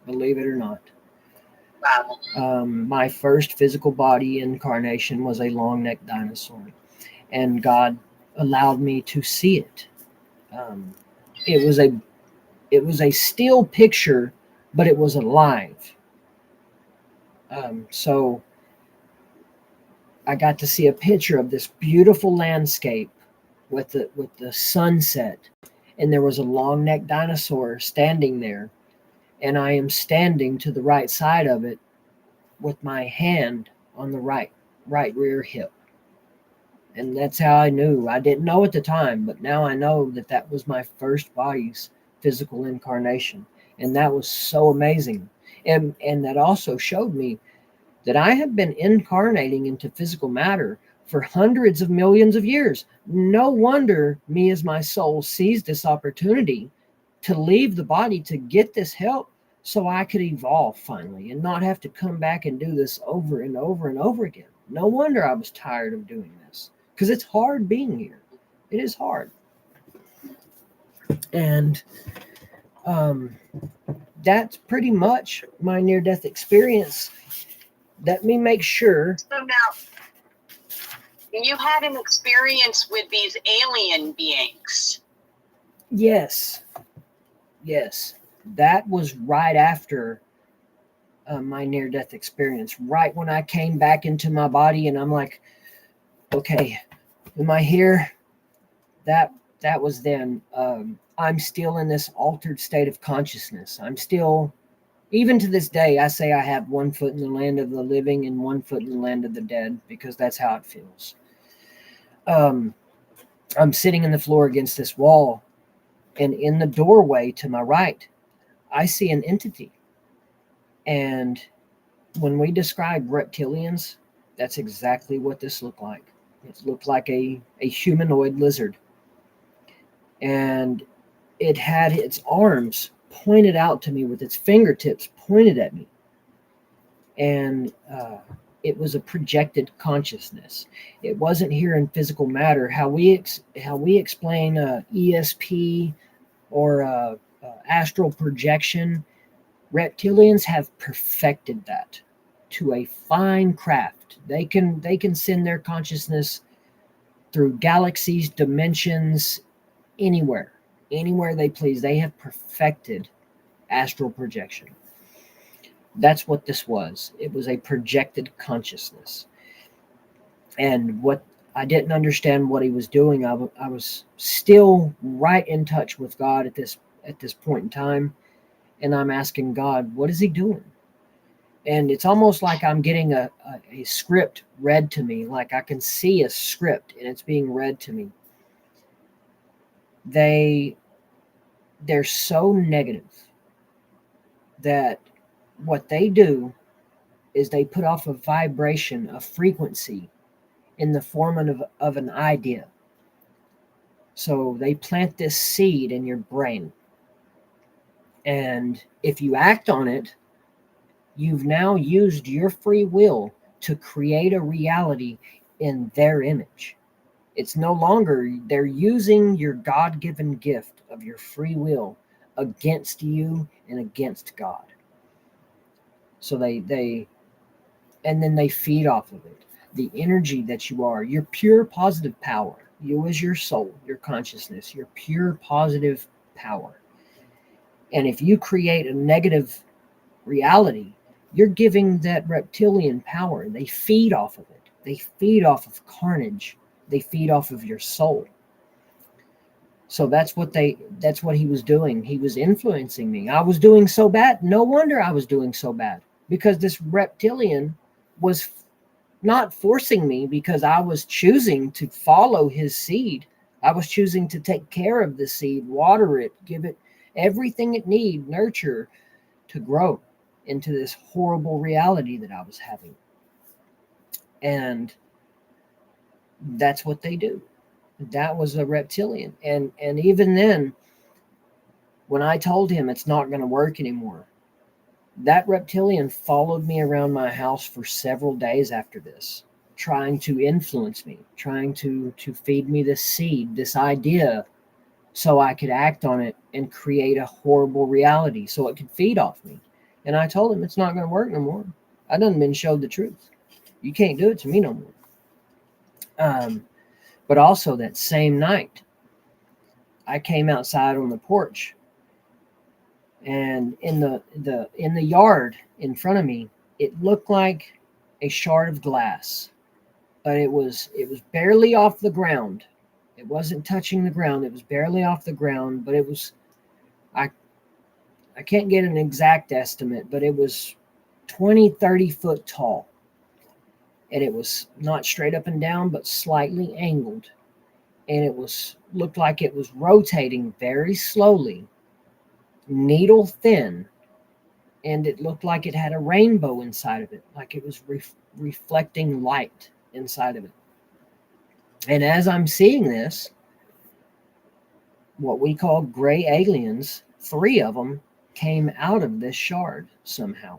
believe it or not.
Wow.
My first physical body incarnation was a long-necked dinosaur, and God allowed me to see it. It was a still picture, but it was alive. So I got to see a picture of this beautiful landscape with the sunset, and there was a long-necked dinosaur standing there. And I am standing to the right side of it with my hand on the right rear hip. And that's how I knew. I didn't know at the time, but now I know that that was my first body's physical incarnation. And that was so amazing. And that also showed me that I have been incarnating into physical matter for hundreds of millions of years. No wonder me as my soul seized this opportunity to leave the body to get this help so I could evolve finally and not have to come back and do this over and over and over again. No wonder I was tired of doing this, because it's hard being here. It is hard. And that's pretty much my near-death experience. Let me make sure.
So now, you had an experience with these alien beings.
Yes. That was right after my near-death experience. Right when I came back into my body, and I'm like, okay, am I here? That was then. I'm still in this altered state of consciousness. I'm still, even to this day, I say I have 1 foot in the land of the living and 1 foot in the land of the dead, because that's how it feels. I'm sitting in the floor against this wall, and in the doorway to my right, I see an entity. And when we describe reptilians, that's exactly what this looked like. It looked like a humanoid lizard. And it had its arms pointed out to me with its fingertips pointed at me. And it was a projected consciousness. It wasn't here in physical matter. How we explain ESP or astral projection, reptilians have perfected that to a fine craft. They can send their consciousness through galaxies, dimensions, anywhere they please. They have perfected astral projection. That's what this was. It was a projected consciousness. And what I didn't understand what he was doing. I was still right in touch with God at this point in time, and I'm asking God, what is he doing? And it's almost like I'm getting a script read to me, like I can see a script and it's being read to me. They're so negative that what they do is they put off a vibration, a frequency in the form of an idea. So they plant this seed in your brain. And if you act on it, you've now used your free will to create a reality in their image. It's no longer, they're using your God-given gift of your free will against you and against God. So they and then they feed off of it. The energy that you are, your pure positive power, you as your soul, your consciousness, your pure positive power. And if you create a negative reality, you're giving that reptilian power. They feed off of it. They feed off of carnage. They feed off of your soul. So that's what he was doing. He was influencing me. I was doing so bad. No wonder I was doing so bad, because this reptilian was not forcing me, because I was choosing to follow his seed. I was choosing to take care of the seed, water it, give it everything it needs, nurture to grow into this horrible reality that I was having. And that's what they do. That was a reptilian. And even then, when I told him it's not going to work anymore, that reptilian followed me around my house for several days after this, trying to influence me, trying to feed me this seed, this idea, so I could act on it and create a horrible reality so it could feed off me. And I told him it's not going to work no more. I done been showed the truth. You can't do it to me no more. But also that same night, I came outside on the porch, and in the yard in front of me, it looked like a shard of glass, but it was barely off the ground. It wasn't touching the ground. It was barely off the ground, but it was, I can't get an exact estimate, but it was 20-30 foot tall. And it was not straight up and down, but slightly angled. And it looked like it was rotating very slowly, needle thin. And it looked like it had a rainbow inside of it, like it was reflecting light inside of it. And as I'm seeing this, what we call gray aliens, 3 of them came out of this shard somehow.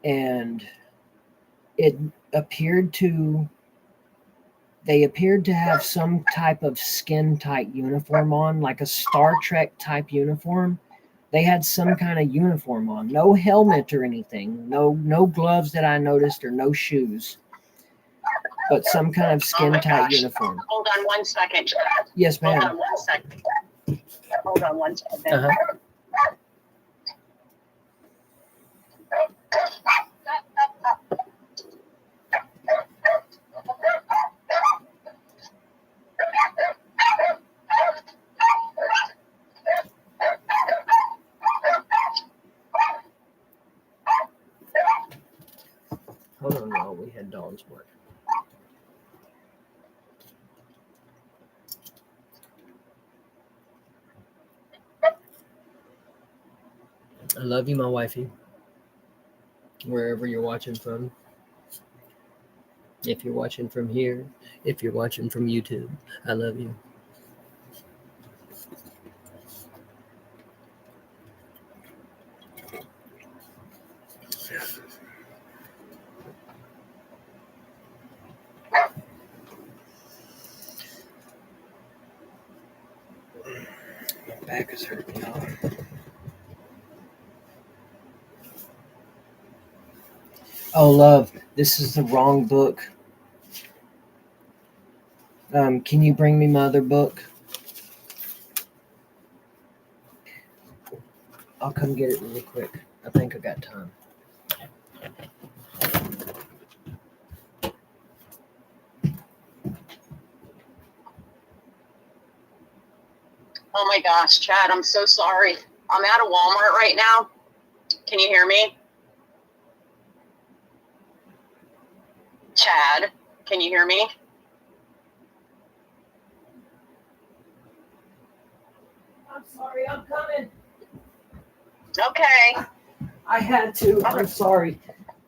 And it appeared to they appeared to have some type of skin tight uniform on, like a Star Trek type uniform. They had some kind of uniform on, no helmet or anything, no gloves that I noticed, or no shoes, but some kind of skin tight uniform.
Hold on 1 second, Chad.
Yes, ma'am.
Hold on 1 second. Hold on 1 second.
Uh-huh. Hold on, y'all. We had dogs bark. I love you, my wifey. Wherever you're watching from. If you're watching from here, if you're watching from YouTube, I love you. My back is hurting, y'all. Oh, love, this is the wrong book. Can you bring me my other book? I'll come get it really quick. I think I got time.
Oh my gosh, Chad, I'm so sorry. I'm at a Walmart right now. Can you hear me? Chad, can you hear me?
I'm sorry, I'm coming.
Okay.
I had to. I'm sorry.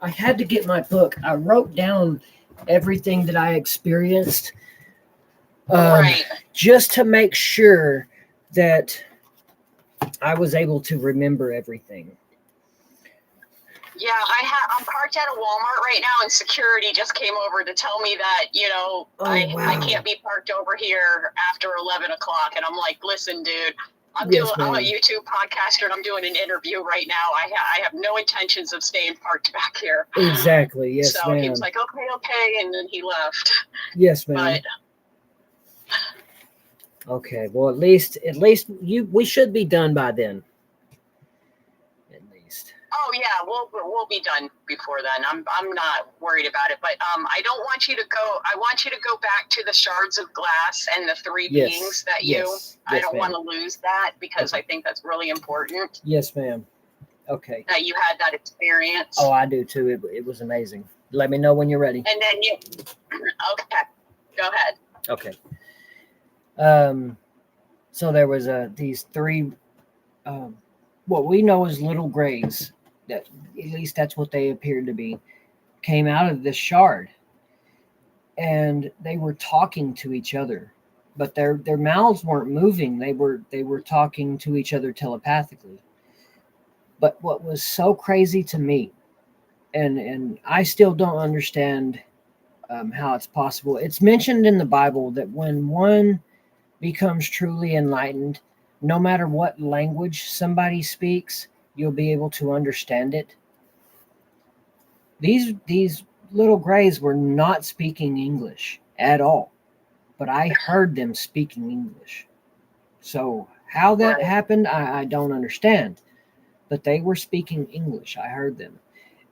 I had to get my book. I wrote down everything that I experienced,
Right.
just to make sure that I was able to remember everything.
Yeah, I'm parked at a Walmart right now, and security just came over to tell me that, I
wow.
can't be parked over here after 11 o'clock. And I'm like, listen, dude, I'm
Yes,
a
ma'am.
YouTube podcaster, and I'm doing an interview right now. I have no intentions of staying parked back here.
Exactly. Yes,
So
ma'am.
he was like, okay, and then he left.
Yes, ma'am.
But
Okay. Well, at least we should be done by then. At least.
oh yeah, we'll be done before then. I'm not worried about it. But I don't want you to go. I want you to go back to the shards of glass and the 3
Yes.
beings that
Yes.
I
Yes,
don't
ma'am.
want to lose that, because
Okay.
I think that's really important
Yes, ma'am. Okay.
that you had that experience.
Oh, I do too. It was amazing. Let me know when you're ready.
And then you. Okay, go ahead.
Okay. So there was these 3, what we know as little grays. That at least that's what they appeared to be. Came out of this shard, and they were talking to each other, but their mouths weren't moving. They were talking to each other telepathically. But what was so crazy to me, and I still don't understand how it's possible. It's mentioned in the Bible that when one becomes truly enlightened, no matter what language somebody speaks, you'll be able to understand it. These little grays were not speaking English at all, but I heard them speaking English. So how that
Right.
happened, I don't understand, but they were speaking English. I heard them,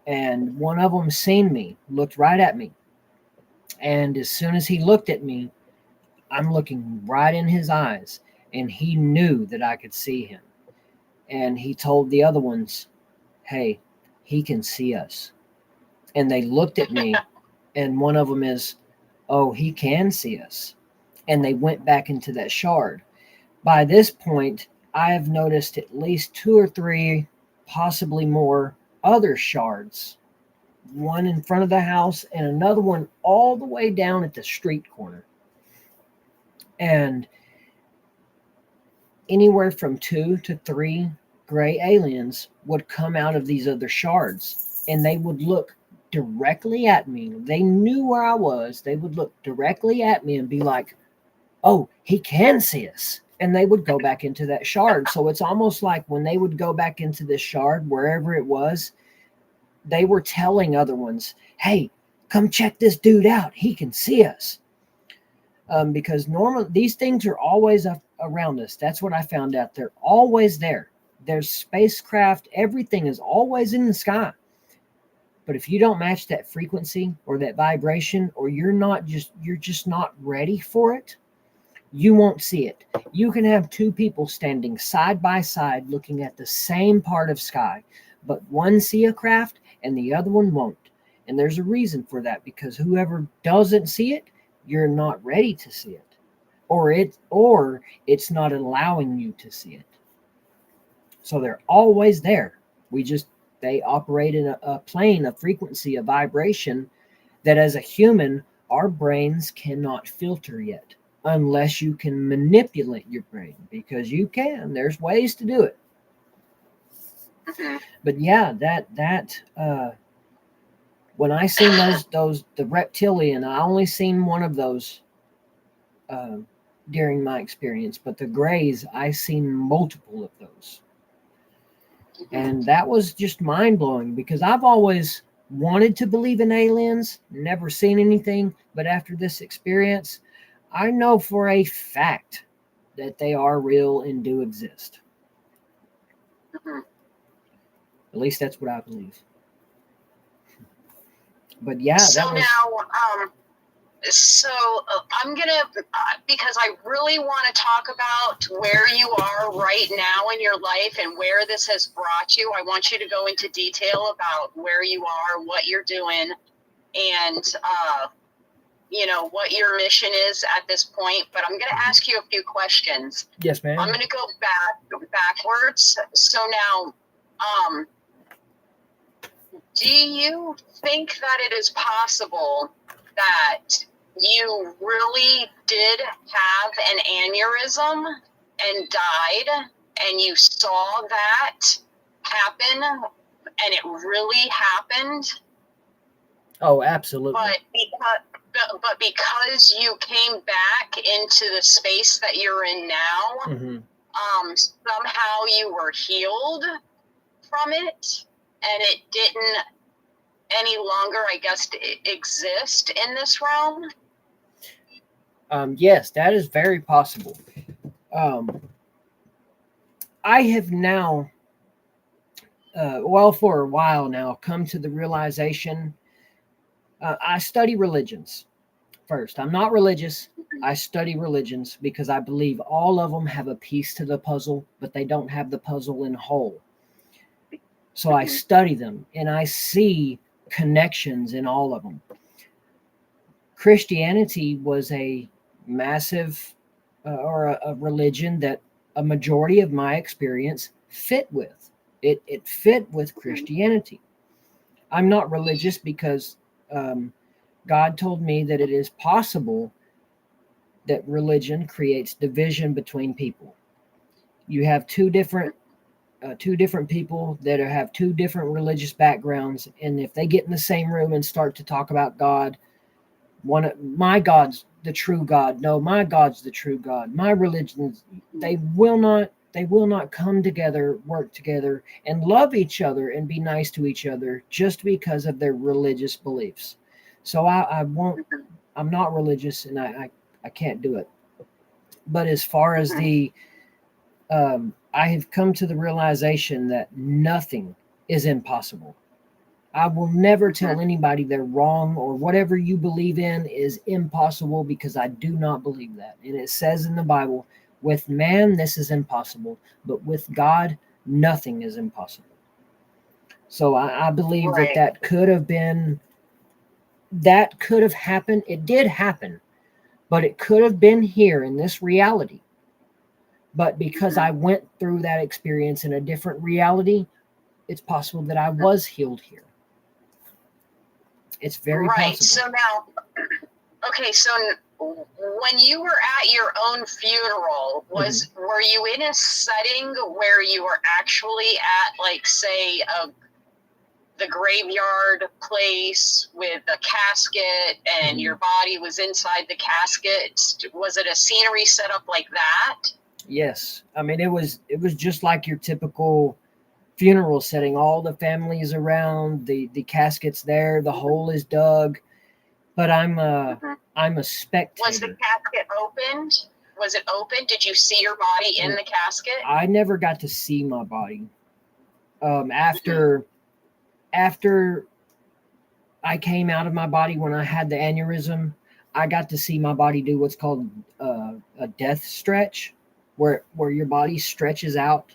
and one of them seen me, looked right at me, and as soon as he looked at me, I'm looking right in his eyes, and he knew that I could see him. And he told the other ones, hey, he can see us. And they looked at me, and one of them is, oh, he can see us. And they went back into that shard. By this point, I have noticed at least 2 or 3, possibly more, other shards one in front of the house, and another one all the way down at the street corner. And anywhere from 2 to 3 gray aliens would come out of these other shards, and they would look directly at me. They knew where I was. They would look directly at me and be like, oh, he can see us. And they would go back into that shard. So it's almost like when they would go back into this shard, wherever it was, they were telling other ones, hey, come check this dude out. He can see us. Because normally these things are always around us. That's what I found out. They're always there. There's spacecraft. Everything is always in the sky. But if you don't match that frequency or that vibration, or you're just not ready for it, you won't see it. You can have two people standing side by side looking at the same part of sky, but one see a craft and the other one won't. And there's a reason for that, because whoever doesn't see it, you're not ready to see it, or it's not allowing you to see it. So they're always there. They operate in a plane, a frequency, a vibration that as a human, our brains cannot filter yet, unless you can manipulate your brain, because you can. There's ways to do it. But yeah, when I seen the reptilian, I only seen one of those during my experience, but the grays, I seen multiple of those. And that was just mind-blowing, because I've always wanted to believe in aliens, never seen anything, but after this experience, I know for a fact that they are real and do exist. At least that's what I believe. But yeah,
I'm gonna, because I really want to talk about where you are right now in your life and where this has brought you. I want you to go into detail about where you are, what you're doing, and what your mission is at this point. But I'm going to ask you a few questions.
Yes, ma'am.
I'm going to go backwards. So now, do you think that it is possible that you really did have an aneurysm and died, and you saw that happen, and it really happened?
Oh, absolutely.
But because you came back into the space that you're in now, somehow you were healed from it, and it didn't any longer, I guess, exist in this realm?
Yes, that is very possible. I have now, for a while now, come to the realization. I study religions first. I'm not religious. I study religions because I believe all of them have a piece to the puzzle, but they don't have the puzzle in whole. So I study them, and I see connections in all of them. Christianity was a massive or a religion that a majority of my experience fit with. It fit with Christianity. I'm not religious because God told me that it is possible that religion creates division between people. You have two different people that have two different religious backgrounds, and if they get in the same room and start to talk about God, my God's the true God. No, my God's the true God. My religion, they will not come together, work together, and love each other and be nice to each other just because of their religious beliefs. So I'm not religious, and I can't do it. But as far as I have come to the realization that nothing is impossible. I will never tell anybody they're wrong, or whatever you believe in is impossible, because I do not believe that. And it says in the Bible, with man, this is impossible, but with God, nothing is impossible. So I believe that could have happened. It did happen, but it could have been here in this reality. But because I went through that experience in a different reality, it's possible that I was healed here. It's very
right.
possible.
So now, okay, so when you were at your own funeral, were you in a setting where you were actually at, like, say, the graveyard place with a casket and your body was inside the casket? Was it a scenery set up like that?
Yes. I mean, it was just like your typical funeral setting. All the families around, the casket's there, the hole is dug, but I'm a spectator.
Was the casket opened? Was it open? Did you see your body in the casket?
I never got to see my body. After I came out of my body when I had the aneurysm, I got to see my body do what's called a death stretch, where your body stretches out.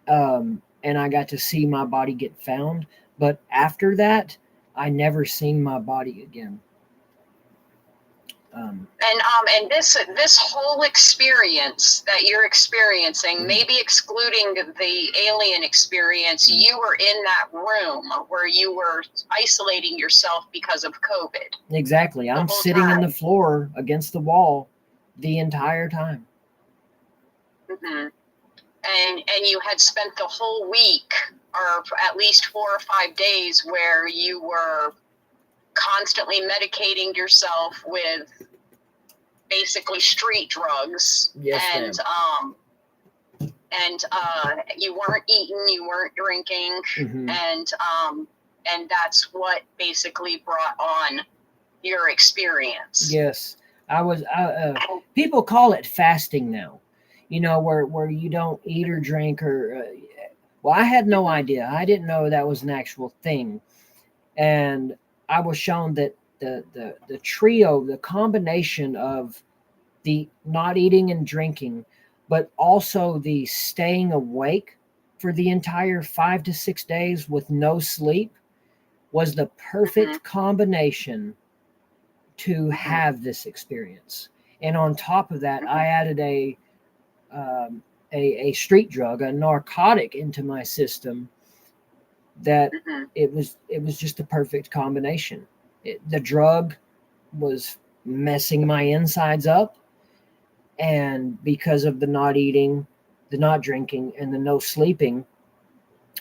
And I got to see my body get found. But after that, I never seen my body again.
And this whole experience that you're experiencing, maybe excluding the alien experience, you were in that room where you were isolating yourself because of COVID.
Exactly. I'm sitting on the floor against the wall the entire time.
Mm-hmm. And you had spent the whole week, or at least 4 or 5 days, where you were constantly medicating yourself with basically street drugs.
Yes,
and you weren't eating, you weren't drinking, and that's what basically brought on your experience.
Yes, I was. People call it fasting now. You know, where you don't eat or drink or. Well, I had no idea. I didn't know that was an actual thing, and I was shown that the trio, the combination of the not eating and drinking, but also the staying awake for the entire 5 to 6 days with no sleep, was the perfect combination to have this experience. And on top of that, I added a street drug, a narcotic, into my system. That it was just a perfect combination. The drug was messing my insides up, and because of the not eating, the not drinking, and the no sleeping,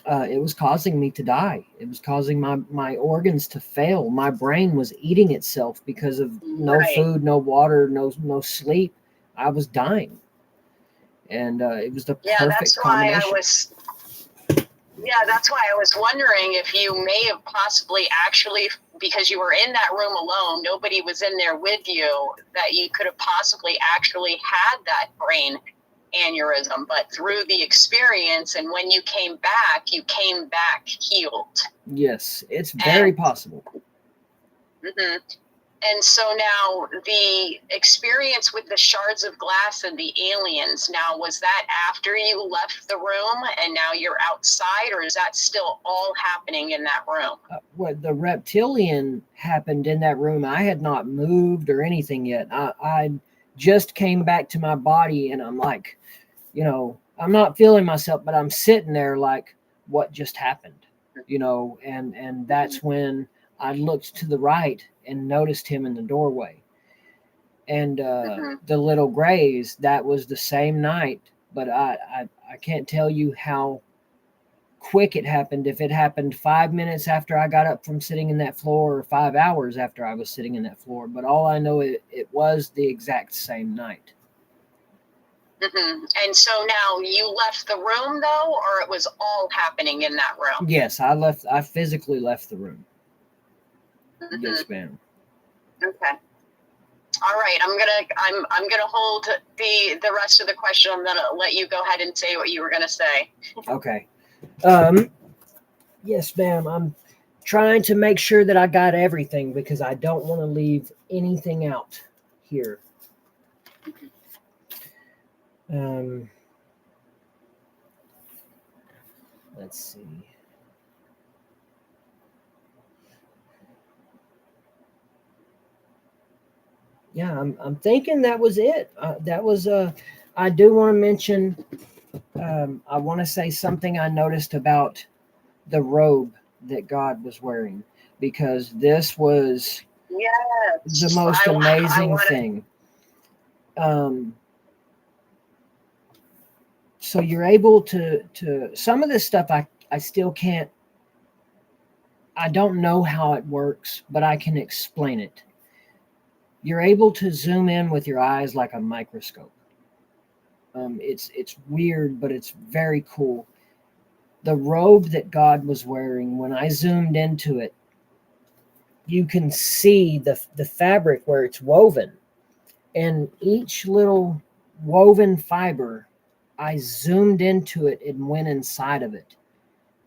it was causing me to die. It was causing my organs to fail. My brain was eating itself because of no food, no water, no sleep. I was dying, and it was the perfect combination.
That's why I was wondering if you may have possibly actually, because you were in that room alone, nobody was in there with you, that you could have possibly actually had that brain aneurysm, but through the experience, and when you came back healed.
Yes, it's very possible.
Mm-hmm. And so now the experience with the shards of glass and the aliens, now, was that after you left the room and now you're outside, or is that still all happening in that room?
The reptilian happened in that room. I had not moved or anything yet. I just came back to my body, and I'm like, I'm not feeling myself, but I'm sitting there like, what just happened? And that's when I looked to the right and noticed him in the doorway. And the little grays, that was the same night, but I can't tell you how quick it happened. If it happened 5 minutes after I got up from sitting in that floor, or 5 hours after I was sitting in that floor, but all I know, it was the exact same night.
And so now you left the room, though, or it was all happening in that room?
Yes, I physically left the room. Yes, ma'am.
Okay. All right. I'm gonna hold the rest of the question. I'm gonna let you go ahead and say what you were gonna say.
Okay. Yes, ma'am. I'm trying to make sure that I got everything, because I don't want to leave anything out here. Let's see. Yeah, I'm thinking that was it. That was I do want to mention. I want to say something I noticed about the robe that God was wearing. because this was
Yes.
the most
I
amazing
wanna-
thing. So you're able to some of this stuff I still can't, I don't know how it works, but I can explain it. You're able to zoom in with your eyes like a microscope. It's weird, but it's very cool. The robe that God was wearing, when I zoomed into it, you can see the fabric where it's woven, and each little woven fiber, I zoomed into it and went inside of it,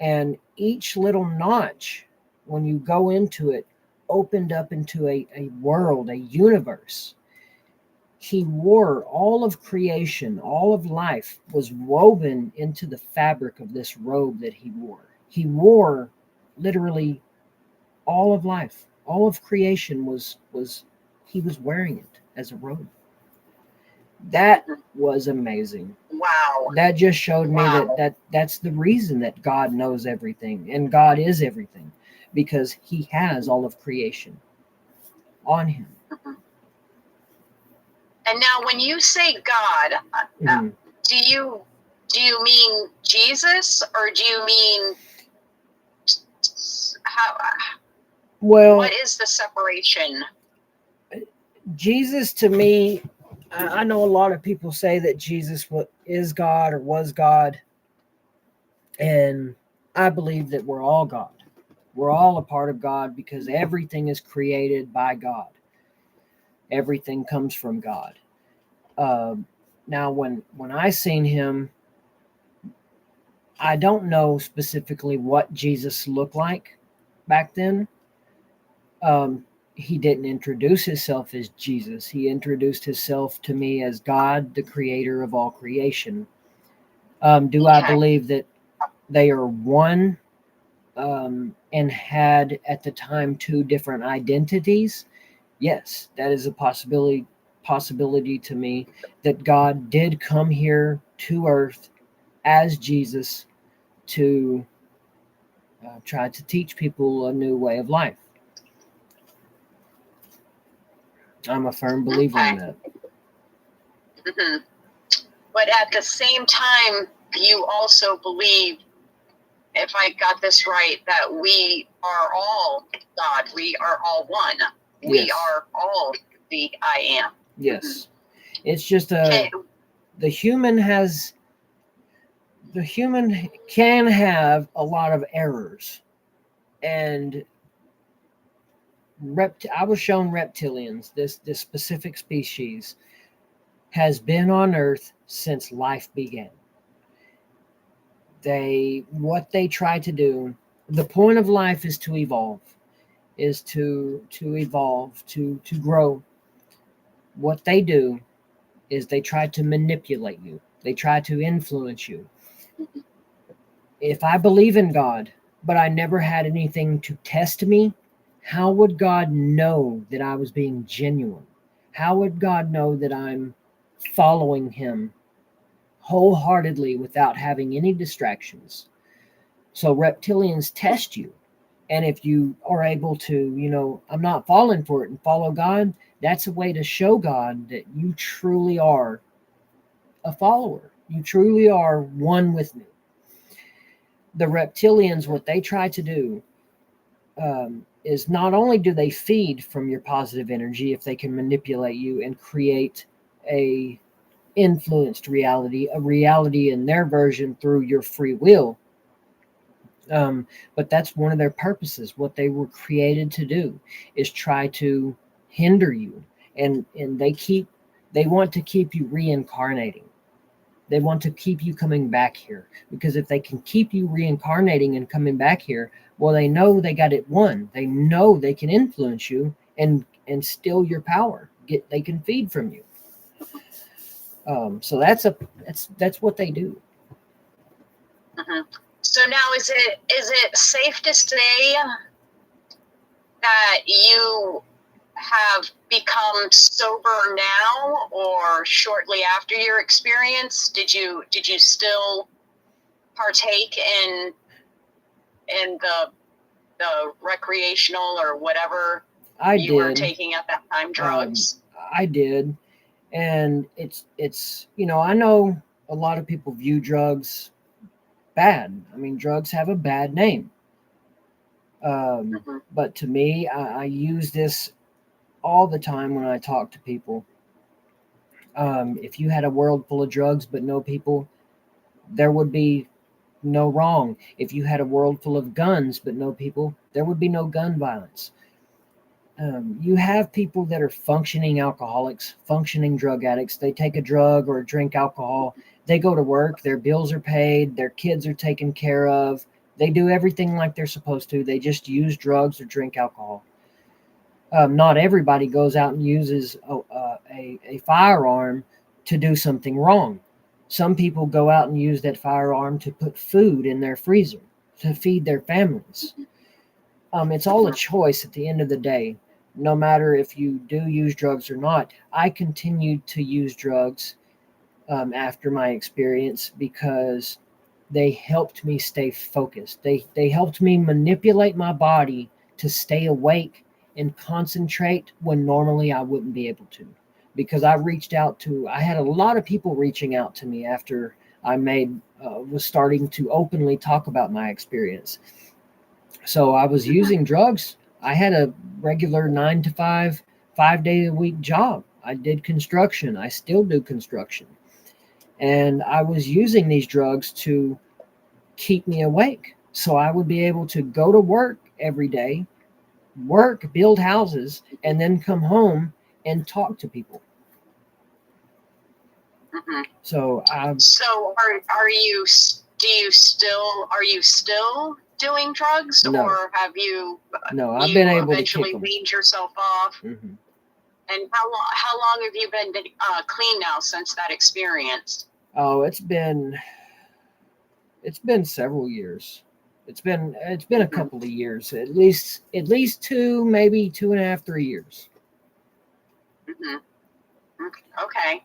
and each little notch, when you go into it, opened up into a world, a universe. He wore all of creation, all of life was woven into the fabric of this robe that he wore. He wore literally all of life, all of creation was he was wearing it as a robe. That was amazing.
Wow.
That just showed me
Wow.
that's the reason that God knows everything and God is everything, because he has all of creation on him.
And now, when you say God,
Mhm.
do you mean Jesus, or do you mean how?
Well,
What is the separation?
Jesus to me, I know a lot of people say that Jesus is God or was God, and I believe that we're all God. We're all a part of God because everything is created by God. Everything comes from God. Now, when I seen him, I don't know specifically what Jesus looked like back then. He didn't introduce himself as Jesus. He introduced himself to me as God, the creator of all creation. Do I believe that they are one, and had at the time two different identities? Yes, that is a possibility to me, that God did come here to earth as Jesus to try to teach people a new way of life. I'm a firm believer in that.
Mm-hmm. But at the same time, you also believe, if I got this right, that we are all God. We are all one. We
Yes.
are all the I am.
Yes. It's just the human can have a lot of errors. And I was shown reptilians, this specific species has been on Earth since life began. What they try to do, the point of life is to evolve, is to evolve, to grow. What they do is they try to manipulate you. They try to influence you. If I believe in God, but I never had anything to test me, how would God know that I was being genuine? How would God know that I'm following him wholeheartedly without having any distractions? So reptilians test you. And if you are able to, I'm not falling for it and follow God, that's a way to show God that you truly are a follower. You truly are one with me. The reptilians, what they try to do is not only do they feed from your positive energy, if they can manipulate you and create a influenced reality, a reality in their version through your free will. But that's one of their purposes. What they were created to do is try to hinder you, and they want to keep you reincarnating. They want to keep you coming back here, because if they can keep you reincarnating and coming back here, well, they know they got it won. They know they can influence you and steal your power. They can feed from you. So that's what they do.
Mm-hmm. So now, is it safe to say that you have become sober now, or shortly after your experience? Did you still partake in the the recreational or whatever
I
you were
did.
taking at that time, drugs?
I did. And it's, I know a lot of people view drugs bad. I mean, drugs have a bad name.
Mhm.
But to me, I use this all the time when I talk to people. If you had a world full of drugs but no people, there would be no wrong. If you had a world full of guns but no people, there would be no gun violence. You have people that are functioning alcoholics, functioning drug addicts. They take a drug or drink alcohol. They go to work, their bills are paid, their kids are taken care of. They do everything like they're supposed to. They just use drugs or drink alcohol. Not everybody goes out and uses a firearm to do something wrong. Some people go out and use that firearm to put food in their freezer to feed their families. It's all a choice at the end of the day. No matter if you do use drugs or not, I continued to use drugs after my experience because they helped me stay focused. They helped me manipulate my body to stay awake and concentrate when normally I wouldn't be able to. Because I had a lot of people reaching out to me after I was starting to openly talk about my experience. So I was using drugs. I had a regular 9 to 5, 5 day a week job. I did construction. I still do construction. And I was using these drugs to keep me awake. So I would be able to go to work every day, work, build houses, and then come home and talk to people.
Mm-hmm.
So
are you still doing drugs,
No.
or have you
I've been able
eventually
to kick them.
weaned yourself off?
Mm-hmm.
And how long have you been clean now since that experience?
Oh, it's been several years. It's been a couple of years, at least 2, maybe 2.5, 3 years.
Mm-hmm. Okay.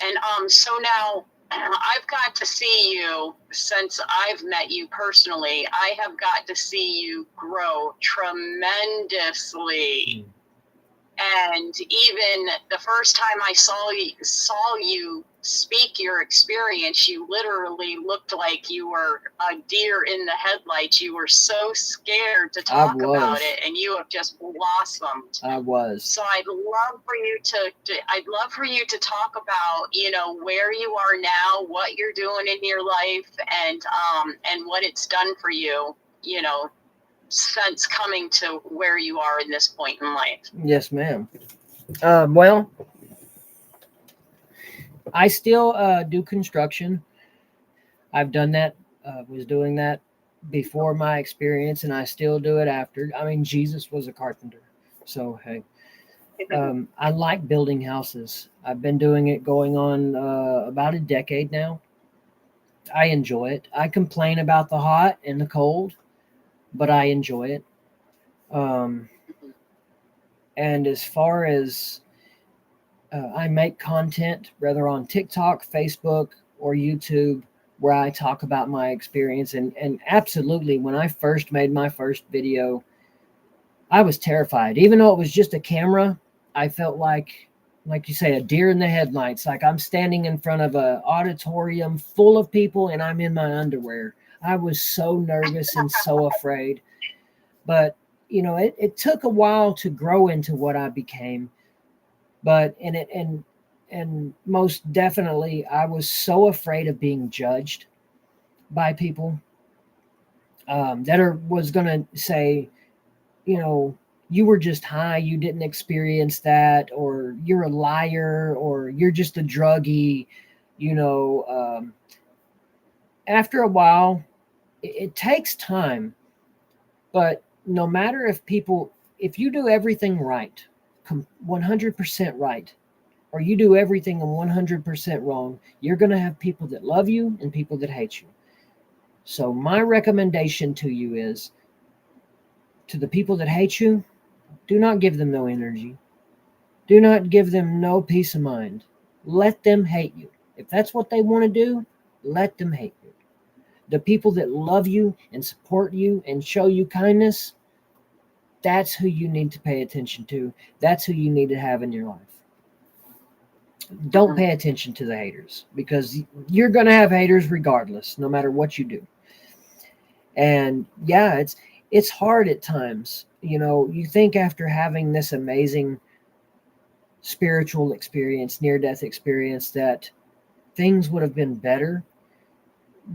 And so now I've got to see you since I've met you personally. I have got to see you grow tremendously. And even the first time I saw you speak your experience, you literally looked like you were a deer in the headlights. You were so scared to talk about it, and you have just blossomed.
I was.
So I'd love for you to talk about, where you are now, what you're doing in your life, and what it's done for you, since coming to where you are in this point in life.
Yes, ma'am. Well, I still do construction. I've done that, was doing that before my experience, and I still do it after. I mean, Jesus was a carpenter. So, hey. I like building houses. I've been doing it going on about a decade now. I enjoy it. I complain about the hot and the cold, but I enjoy it. And as far as I make content, whether on TikTok, Facebook, or YouTube, where I talk about my experience. And absolutely, when I first made my first video, I was terrified. Even though it was just a camera, I felt like you say, a deer in the headlights. Like I'm standing in front of an auditorium full of people and I'm in my underwear. I was so nervous and so afraid. But, it took a while to grow into what I became. But and most definitely, I was so afraid of being judged by people that was going to say, you were just high, you didn't experience that, or you're a liar, or you're just a druggie. After a while, it takes time, but no matter if you do everything right, 100% right, or you do everything 100% wrong, you're going to have people that love you and people that hate you. So my recommendation to you is, to the people that hate you, do not give them no energy. Do not give them no peace of mind. Let them hate you. If that's what they want to do, let them hate you. The people that love you and support you and show you kindness, that's who you need to pay attention to. That's who you need to have in your life. Don't pay attention to the haters, because you're going to have haters regardless, no matter what you do. And yeah, it's hard at times. You know, you think after having this amazing spiritual experience, near-death experience, that things would have been better.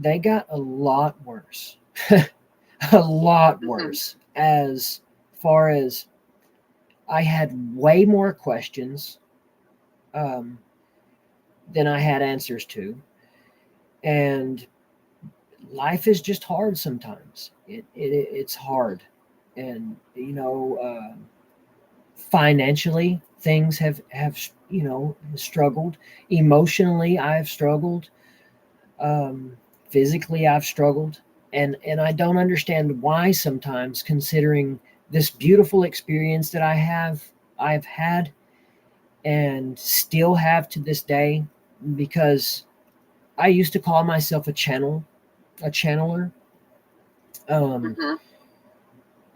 They got a lot worse. A lot worse. As far as I had way more questions than I had answers to. And life is just hard sometimes. It's hard. And, you know, financially, things have you know, struggled. Emotionally, I've struggled. Physically, I've struggled. And I don't understand why sometimes, considering this beautiful experience that I've had and still have to this day, because I used to call myself a channeler.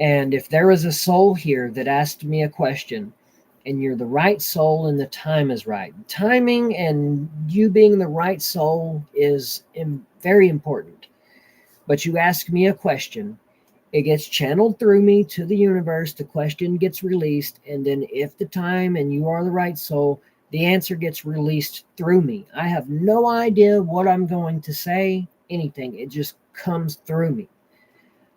And if there was a soul here that asked me a question, and you're the right soul and the time is right, timing and you being the right soul is very important. But you ask me a question, it gets channeled through me to the universe, the question gets released, and then if the time and you are the right soul, the answer gets released through me. I have no idea what I'm going to say, anything. It just comes through me.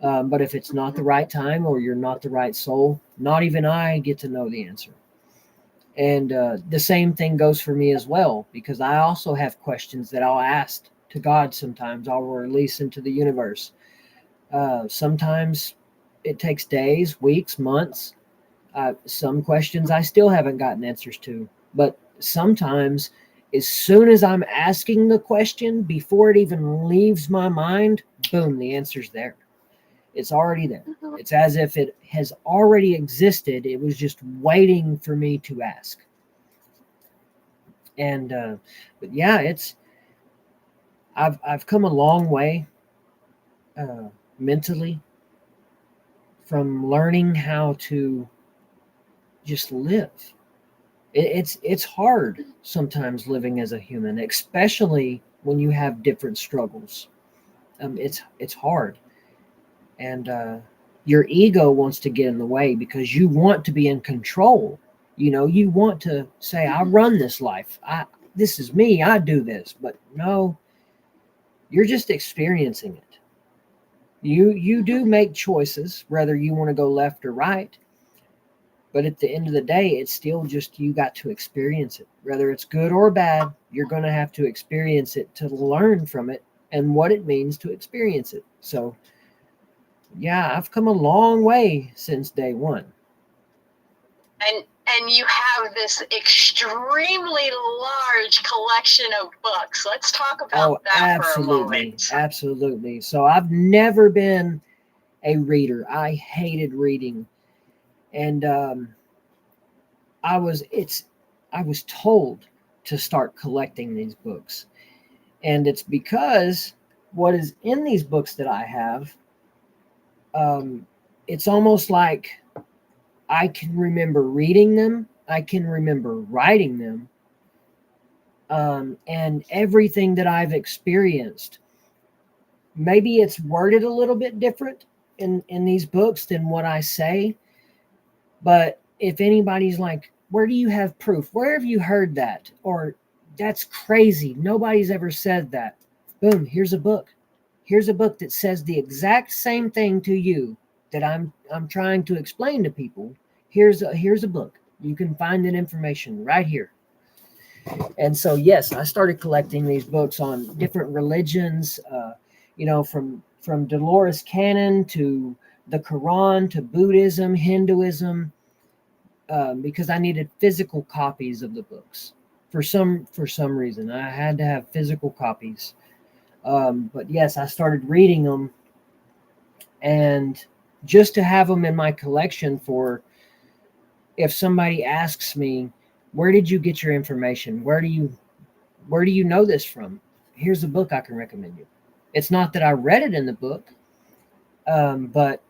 But if it's not the right time or you're not the right soul, not even I get to know the answer. And the same thing goes for me as well, because I also have questions that I'll ask to God sometimes. I'll release into the universe. Sometimes it takes days, weeks, months. Some questions I still haven't gotten answers to. But sometimes, as soon as I'm asking the question, before it even leaves my mind, boom, the answer's there. It's already there. It's as if it has already existed. It was just waiting for me to ask. And but yeah, I've come a long way mentally from learning how to just live. It's hard sometimes living as a human, especially when you have different struggles. It's hard. And your ego wants to get in the way because you want to be in control. You know, you want to say, I run this life. This is me. I do this. But no, you're just experiencing it. You do make choices, whether you want to go left or right. But at the end of the day, it's still just you got to experience it. Whether it's good or bad, you're going to have to experience it to learn from it and what it means to experience it. So yeah, I've come a long way since day one.
And you have this extremely large collection of books. Let's talk about that for a moment.
Absolutely. So I've never been a reader. I hated reading. And I was told to start collecting these books. And it's because what is in these books that I have, it's almost like I can remember reading them, I can remember writing them, and everything that I've experienced. Maybe it's worded a little bit different in these books than what I say, but if anybody's like, where do you have proof? Where have you heard that? Or that's crazy, nobody's ever said that. Boom, here's a book. Here's a book that says the exact same thing to you that I'm trying to explain to people. Here's a book. You can find that information right here. And so, yes, I started collecting these books on different religions, you know, from Dolores Cannon to the Quran to Buddhism, Hinduism, because I needed physical copies of the books. For some reason, I had to have physical copies. But yes, I started reading them, and just to have them in my collection for if somebody asks me, where did you get your information? Where do you know this from? Here's a book I can recommend you. It's not that I read it in the book, but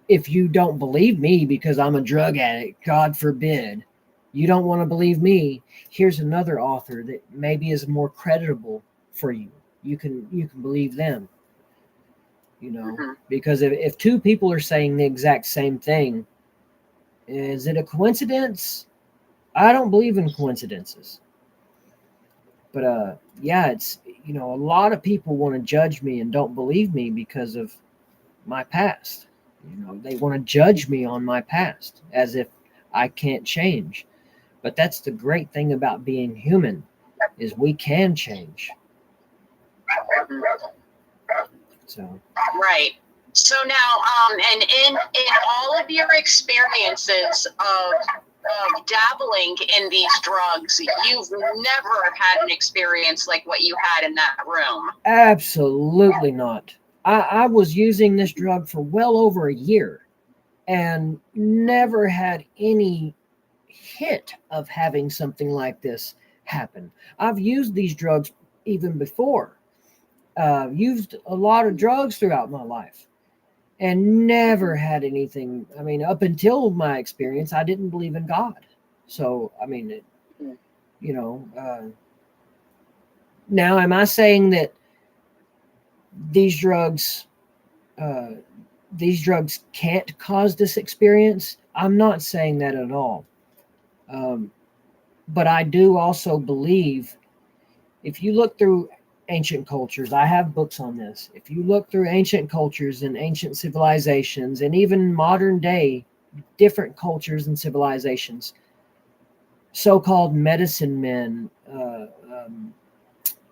if you don't believe me because I'm a drug addict, God forbid, you don't want to believe me, here's another author that maybe is more creditable for you. You can believe them, because if two people are saying the exact same thing, is it a coincidence? I don't believe in coincidences. But yeah, it's, a lot of people want to judge me and don't believe me because of my past. They want to judge me on my past as if I can't change. But that's the great thing about being human, is we can change. So
right. So now, and in all of your experiences of dabbling in these drugs, you've never had an experience like what you had in that room.
Absolutely not. I was using this drug for well over a year and never had any hint of having something like this happen. I've used these drugs even before. Used a lot of drugs throughout my life and never had anything. I mean, up until my experience, I didn't believe in God. So, I mean, now am I saying that these drugs can't cause this experience? I'm not saying that at all. But I do also believe, if you look through ancient cultures, I have books on this. If you look through ancient cultures and ancient civilizations, and even modern day different cultures and civilizations, so-called medicine men,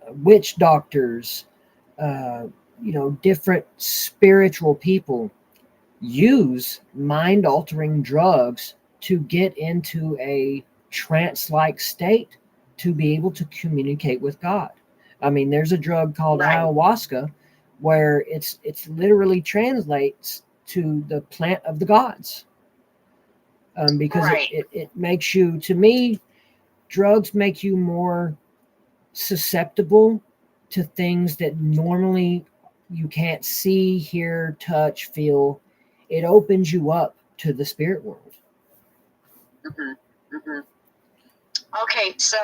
witch doctors, different spiritual people use mind-altering drugs to get into a trance-like state to be able to communicate with God. I mean, there's a drug called ayahuasca where it's literally translates to the plant of the gods, because it makes you, to me, drugs make you more susceptible to things that normally you can't see, hear, touch, feel. It opens you up to the spirit world.
Okay, so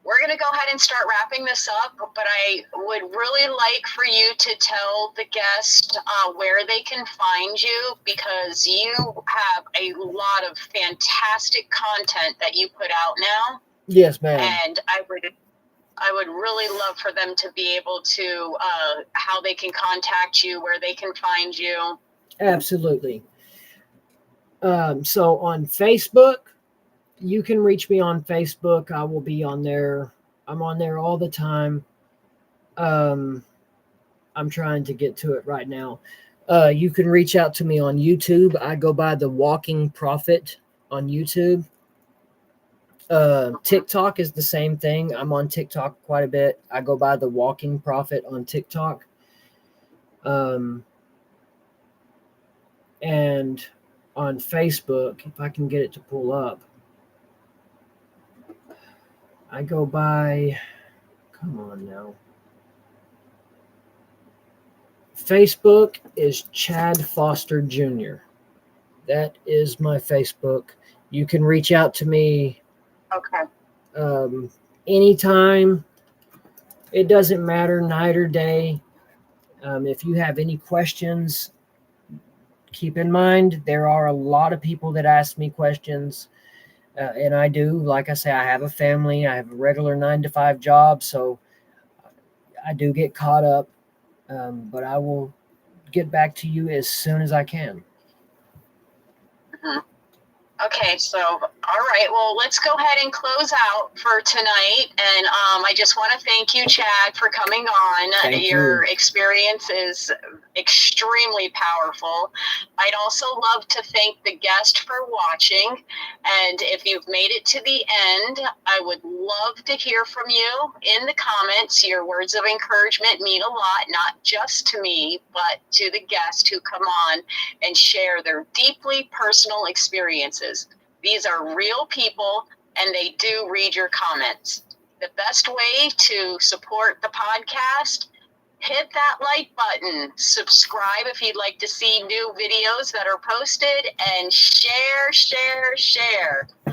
we're going to go ahead and start wrapping this up, but I would really like for you to tell the guest where they can find you, because you have a lot of fantastic content that you put out now.
Yes, ma'am.
And I would really love for them to be able to, how they can contact you, where they can find you.
Absolutely. So on Facebook, you can reach me on Facebook. I will be on there. I'm on there all the time. I'm trying to get to it right now. You can reach out to me on YouTube. I go by The Walking Prophet on YouTube. TikTok is the same thing. I'm on TikTok quite a bit. I go by The Walking Prophet on TikTok. And on Facebook, if I can get it to pull up, I go by, come on now. Facebook is Chad Foster Jr. That is my Facebook. You can reach out to me anytime. It doesn't matter, night or day. If you have any questions, keep in mind there are a lot of people that ask me questions. And I do, like I say, I have a family. I have a regular 9-to-5 job, so I do get caught up. But I will get back to you as soon as I can.
Okay, so, all right, well, let's go ahead and close out for tonight. And I just want to thank you, Chad, for coming on.
Thank
Your
you.
experience is extremely powerful. I'd also love to thank the guest for watching. And if you've made it to the end, I would love to hear from you in the comments. Your words of encouragement mean a lot, not just to me, but to the guests who come on and share their deeply personal experiences. These are real people, and they do read your comments. the best way to support the podcast, hit that like button, subscribe if you'd like to see new videos that are posted, and share.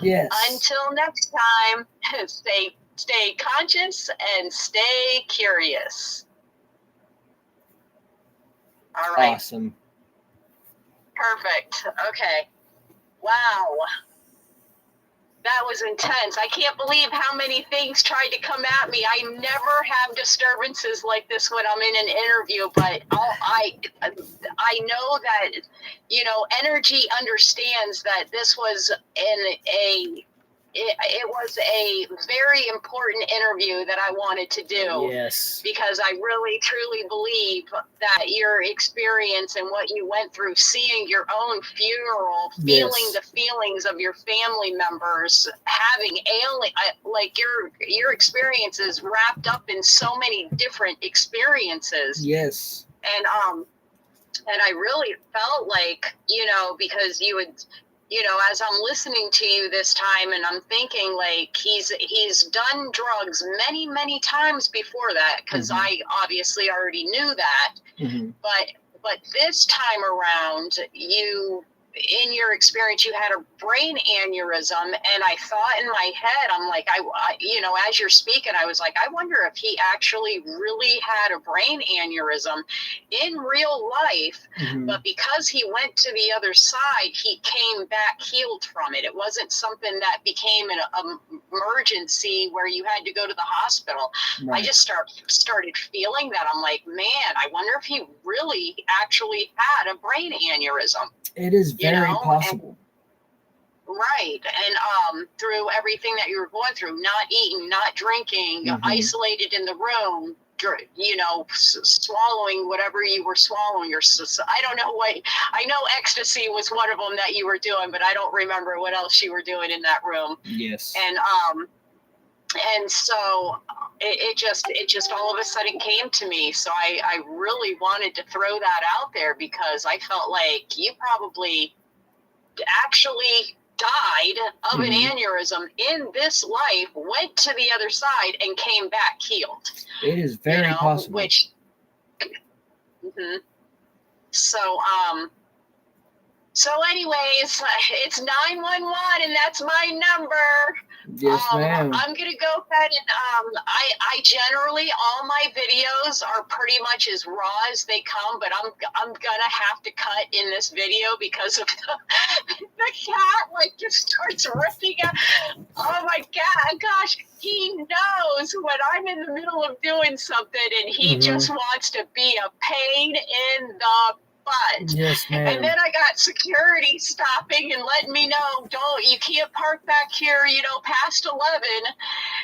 Yes.
Until next time, stay conscious and stay curious. All right.
Awesome.
Perfect. Okay. Wow. That was intense. I can't believe how many things tried to come at me. I never have disturbances like this when I'm in an interview, but I know that, energy understands that this was it was a very important interview that I wanted to do.
Yes.
Because I really, truly believe that your experience and what you went through, seeing your own funeral, feeling the feelings of your family members, having like your experiences wrapped up in so many different experiences.
Yes.
And I really felt like, because you would, as I'm listening to you this time, and I'm thinking like he's done drugs many, many times before that, because I obviously already knew that. But this time around, in your experience, you had a brain aneurysm, and I thought in my head, I'm like, I as you're speaking, I was like, I wonder if he actually really had a brain aneurysm in real life, but because he went to the other side, he came back healed from it. It wasn't something that became an emergency where you had to go to the hospital. Right. I just started feeling that. I'm like, man, I wonder if he really actually had a brain aneurysm.
It is very possible.
Right. And through everything that you were going through, not eating, not drinking, isolated in the room, swallowing whatever you were swallowing. I don't know what, I know ecstasy was one of them that you were doing, but I don't remember what else you were doing in that room.
Yes.
And so it just all of a sudden came to me. So I really wanted to throw that out there, because I felt like you probably actually died of an aneurysm in this life, went to the other side, and came back healed.
It is very possible.
So anyways, it's 911, and that's my number.
Yes, ma'am.
I'm going to go ahead and I generally, all my videos are pretty much as raw as they come, but I'm going to have to cut in this video because of the cat just starts ripping out. Oh my gosh, he knows when I'm in the middle of doing something, and he just wants to be a pain in the butt.
Yes, ma'am.
And then I got security stopping and letting me know, you can't park back here, past 11.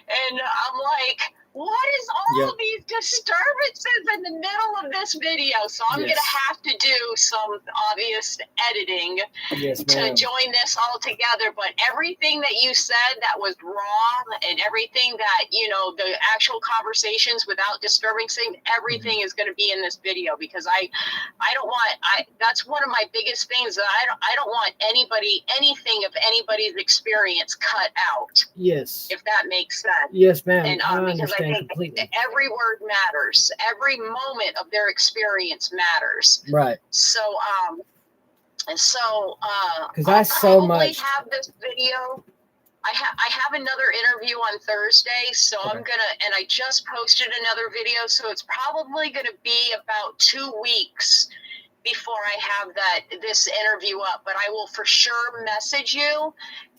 And I'm like, what is all of these disturbances in the middle of this video? So I'm going to have to do some obvious editing to join this all together. But everything that you said that was raw, and everything that, the actual conversations without disturbing things, everything is going to be in this video, because I don't want, that's one of my biggest things, that I don't want anything of anybody's experience cut out.
Yes.
If that makes sense.
Yes, ma'am.
And because I think completely. Every word matters. Every moment of their experience matters.
Right.
So,
because I so much
have this video. I have another interview on Thursday, so I'm gonna, and I just posted another video, so it's probably gonna be about 2 weeks before I have this interview up. But I will for sure message you.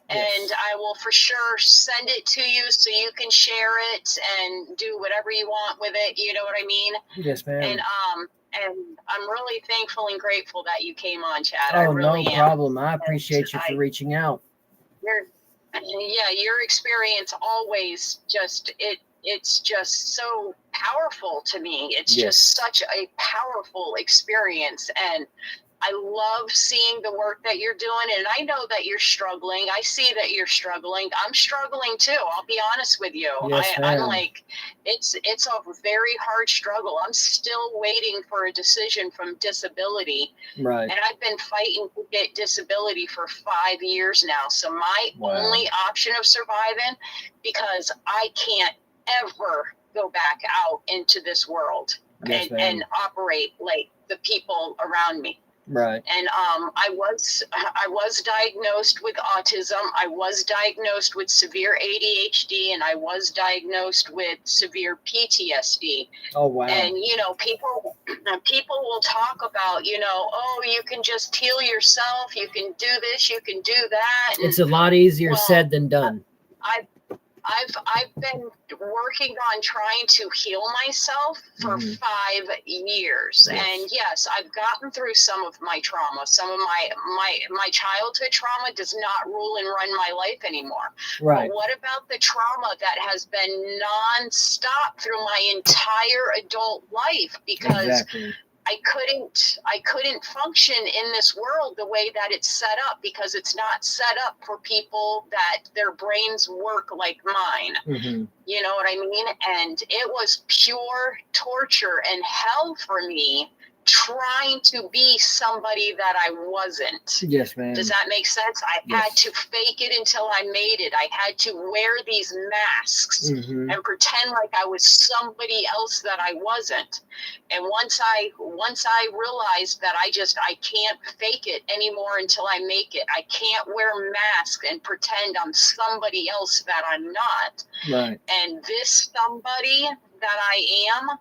And I will for sure send it to you so you can share it and do whatever you want with it. You know what I mean?
Yes, ma'am.
And I'm really thankful and grateful that you came on, Chad.
Oh,
I really
no problem. I appreciate you for reaching out.
Your experience always it's just so powerful to me. It's just such a powerful experience, and I love seeing the work that you're doing, and I know that you're struggling. I see that you're struggling. I'm struggling too. I'll be honest with you.
Yes,
I'm like, it's a very hard struggle. I'm still waiting for a decision from disability.
Right.
And I've been fighting to get disability for 5 years now. So my only option of surviving, because I can't ever go back out into this world
Yes, ma'am.
and operate like the people around me.
Right.
And I was diagnosed with autism. I was diagnosed with severe ADHD, and I was diagnosed with severe PTSD.
Oh, wow.
And people will talk about, oh, you can just heal yourself. You can do this. You can do that. And,
It's a lot easier said than done.
I've been working on trying to heal myself for 5 years.
Yes.
And yes, I've gotten through some of my trauma. Some of my childhood trauma does not rule and run my life anymore.
Right.
But what about the trauma that has been nonstop through my entire adult life? Because
Exactly.
I couldn't function in this world the way that it's set up, because it's not set up for people that their brains work like mine.
Mm-hmm.
You know what I mean? And it was pure torture and hell for me trying to be somebody that I wasn't.
Yes, ma'am.
Does that make sense? I had to fake it until I made it. I had to wear these masks and pretend like I was somebody else that I wasn't. And once I realized that I can't fake it anymore until I make it. I can't wear masks and pretend I'm somebody else that I'm not.
Right.
And this somebody that I am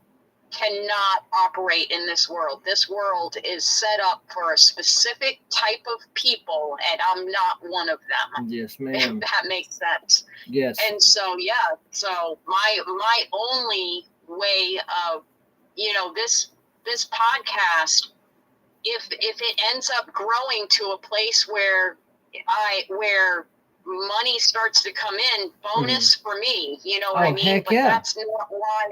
cannot operate in this world. This world is set up for a specific type of people, and I'm not one of them.
Yes, ma'am.
If that makes sense.
Yes.
And so, so my only way of, this podcast, if it ends up growing to a place where money starts to come in, bonus for me, you know what I mean?
Heck
but
yeah.
That's not why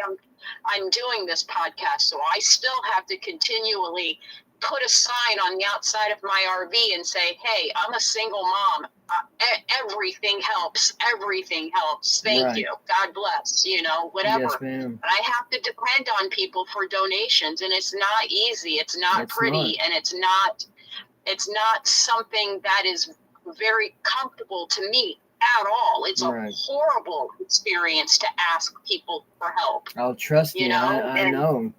I'm doing this podcast. So I still have to continually put a sign on the outside of my RV and say, hey, I'm a single mom. Everything helps. Everything helps. Thank you. God bless, whatever.
Yes, ma'am.
But I have to depend on people for donations, and it's not easy. It's not pretty. And it's not something that is very comfortable to me at all. It's a horrible experience to ask people for help.
I'll trust you. I know.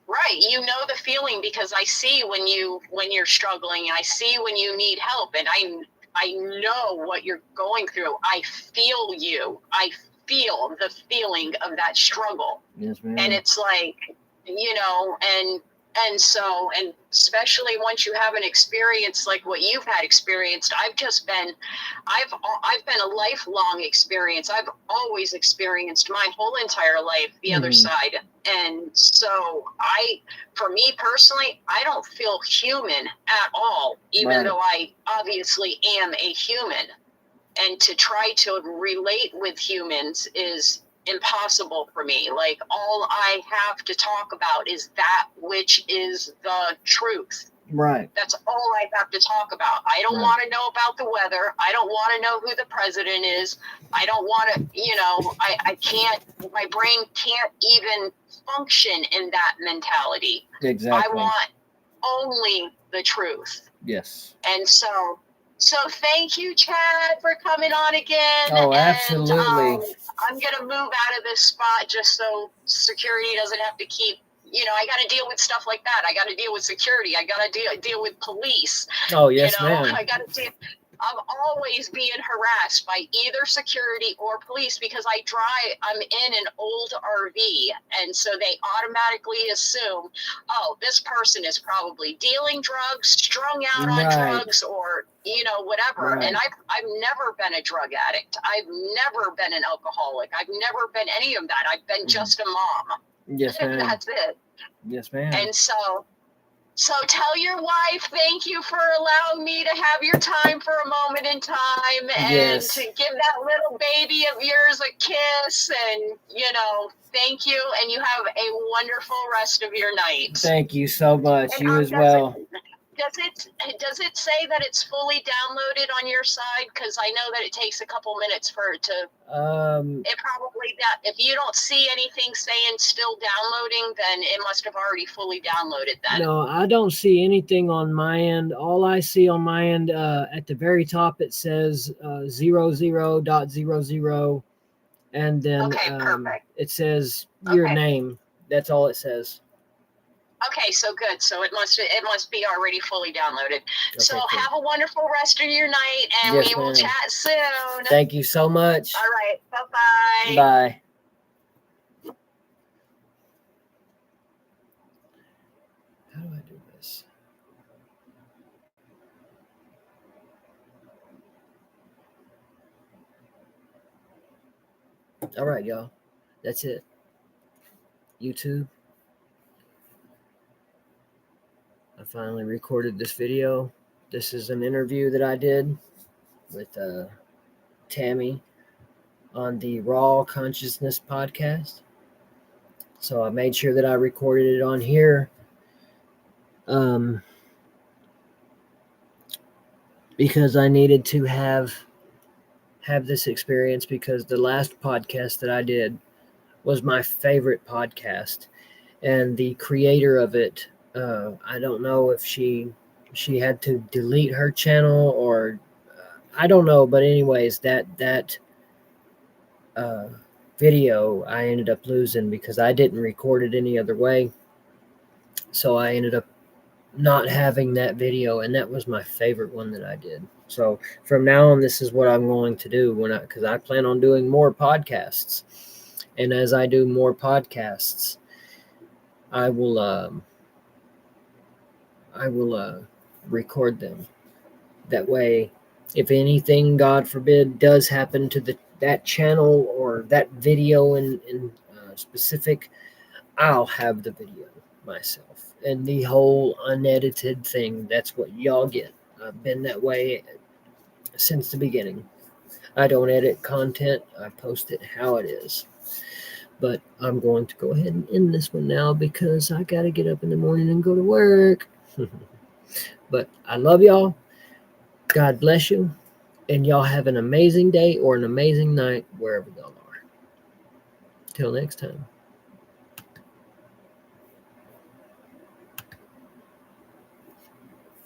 Right. You know the feeling, because I see when you're struggling, and I see when you need help, and I know what you're going through. I feel you. I feel the feeling of that struggle.
Yes, ma'am.
And it's like, and so, and especially once you have an experience like what you've had experienced, I've been a lifelong experience. I've always experienced my whole entire life, the other side. And so for me personally, I don't feel human at all, even though I obviously am a human. And to try to relate with humans is impossible for me. Like, all I have to talk about is that which is the truth.
Right.
That's all I have to talk about. I don't want to know about the weather. I don't want to know who the president is. I don't want to, I can't, my brain can't even function in that mentality.
Exactly.
I want only the truth.
Yes.
And so thank you, Chad, for coming on again.
Oh, absolutely.
And, I'm going to move out of this spot just so security doesn't have to keep, I got to deal with stuff like that. I got to deal with security. I got to deal with police.
Oh, yes, ma'am.
I got to deal. I'm always being harassed by either security or police, because I'm in an old RV. And so they automatically assume, oh, this person is probably dealing drugs, strung out on drugs, or, whatever.
Right.
And I've never been a drug addict. I've never been an alcoholic. I've never been any of that. I've been just a mom.
Yes, ma'am.
That's it.
Yes, ma'am.
And so tell your wife thank you for allowing me to have your time for a moment in time, and to give that little baby of yours a kiss, and thank you, and you have a wonderful rest of your night.
Thank you so much. And you as well.
Does it say that it's fully downloaded on your side? Because I know that it takes a couple minutes for it to. It probably if you don't see anything saying still downloading, then it must have already fully downloaded then.
No, I don't see anything on my end. All I see on my end, at the very top, it says 00.00 And then
Okay, perfect.
it says your
Okay.
name. That's all it says.
Okay, so good. So it must be already fully downloaded. So
Okay, cool.
have a wonderful rest of your night, and
Yes,
we will
ma'am.
chat soon.
Thank you so much.
All right. Bye-bye.
Bye. How do I do this? All right, y'all. That's it. YouTube. I finally recorded this video. This is an interview that I did with Tammy on the Raw Consciousness podcast. So I made sure that I recorded it on here. Because I needed to have this experience, because the last podcast that I did was my favorite podcast, and the creator of it, I don't know if she had to delete her channel, or I don't know, but anyways, that video I ended up losing because I didn't record it any other way. So I ended up not having that video, and that was my favorite one that I did. So from now on, this is what I'm going to do because I plan on doing more podcasts, and as I do more podcasts, I will record them. That way, if anything, God forbid, does happen to that channel or that video in specific, I'll have the video myself. And the whole unedited thing, that's what y'all get. I've been that way since the beginning. I don't edit content. I post it how it is. But I'm going to go ahead and end this one now because I got to get up in the morning and go to work. But I love y'all. God bless you. And y'all have an amazing day or an amazing night wherever y'all are. Till next time.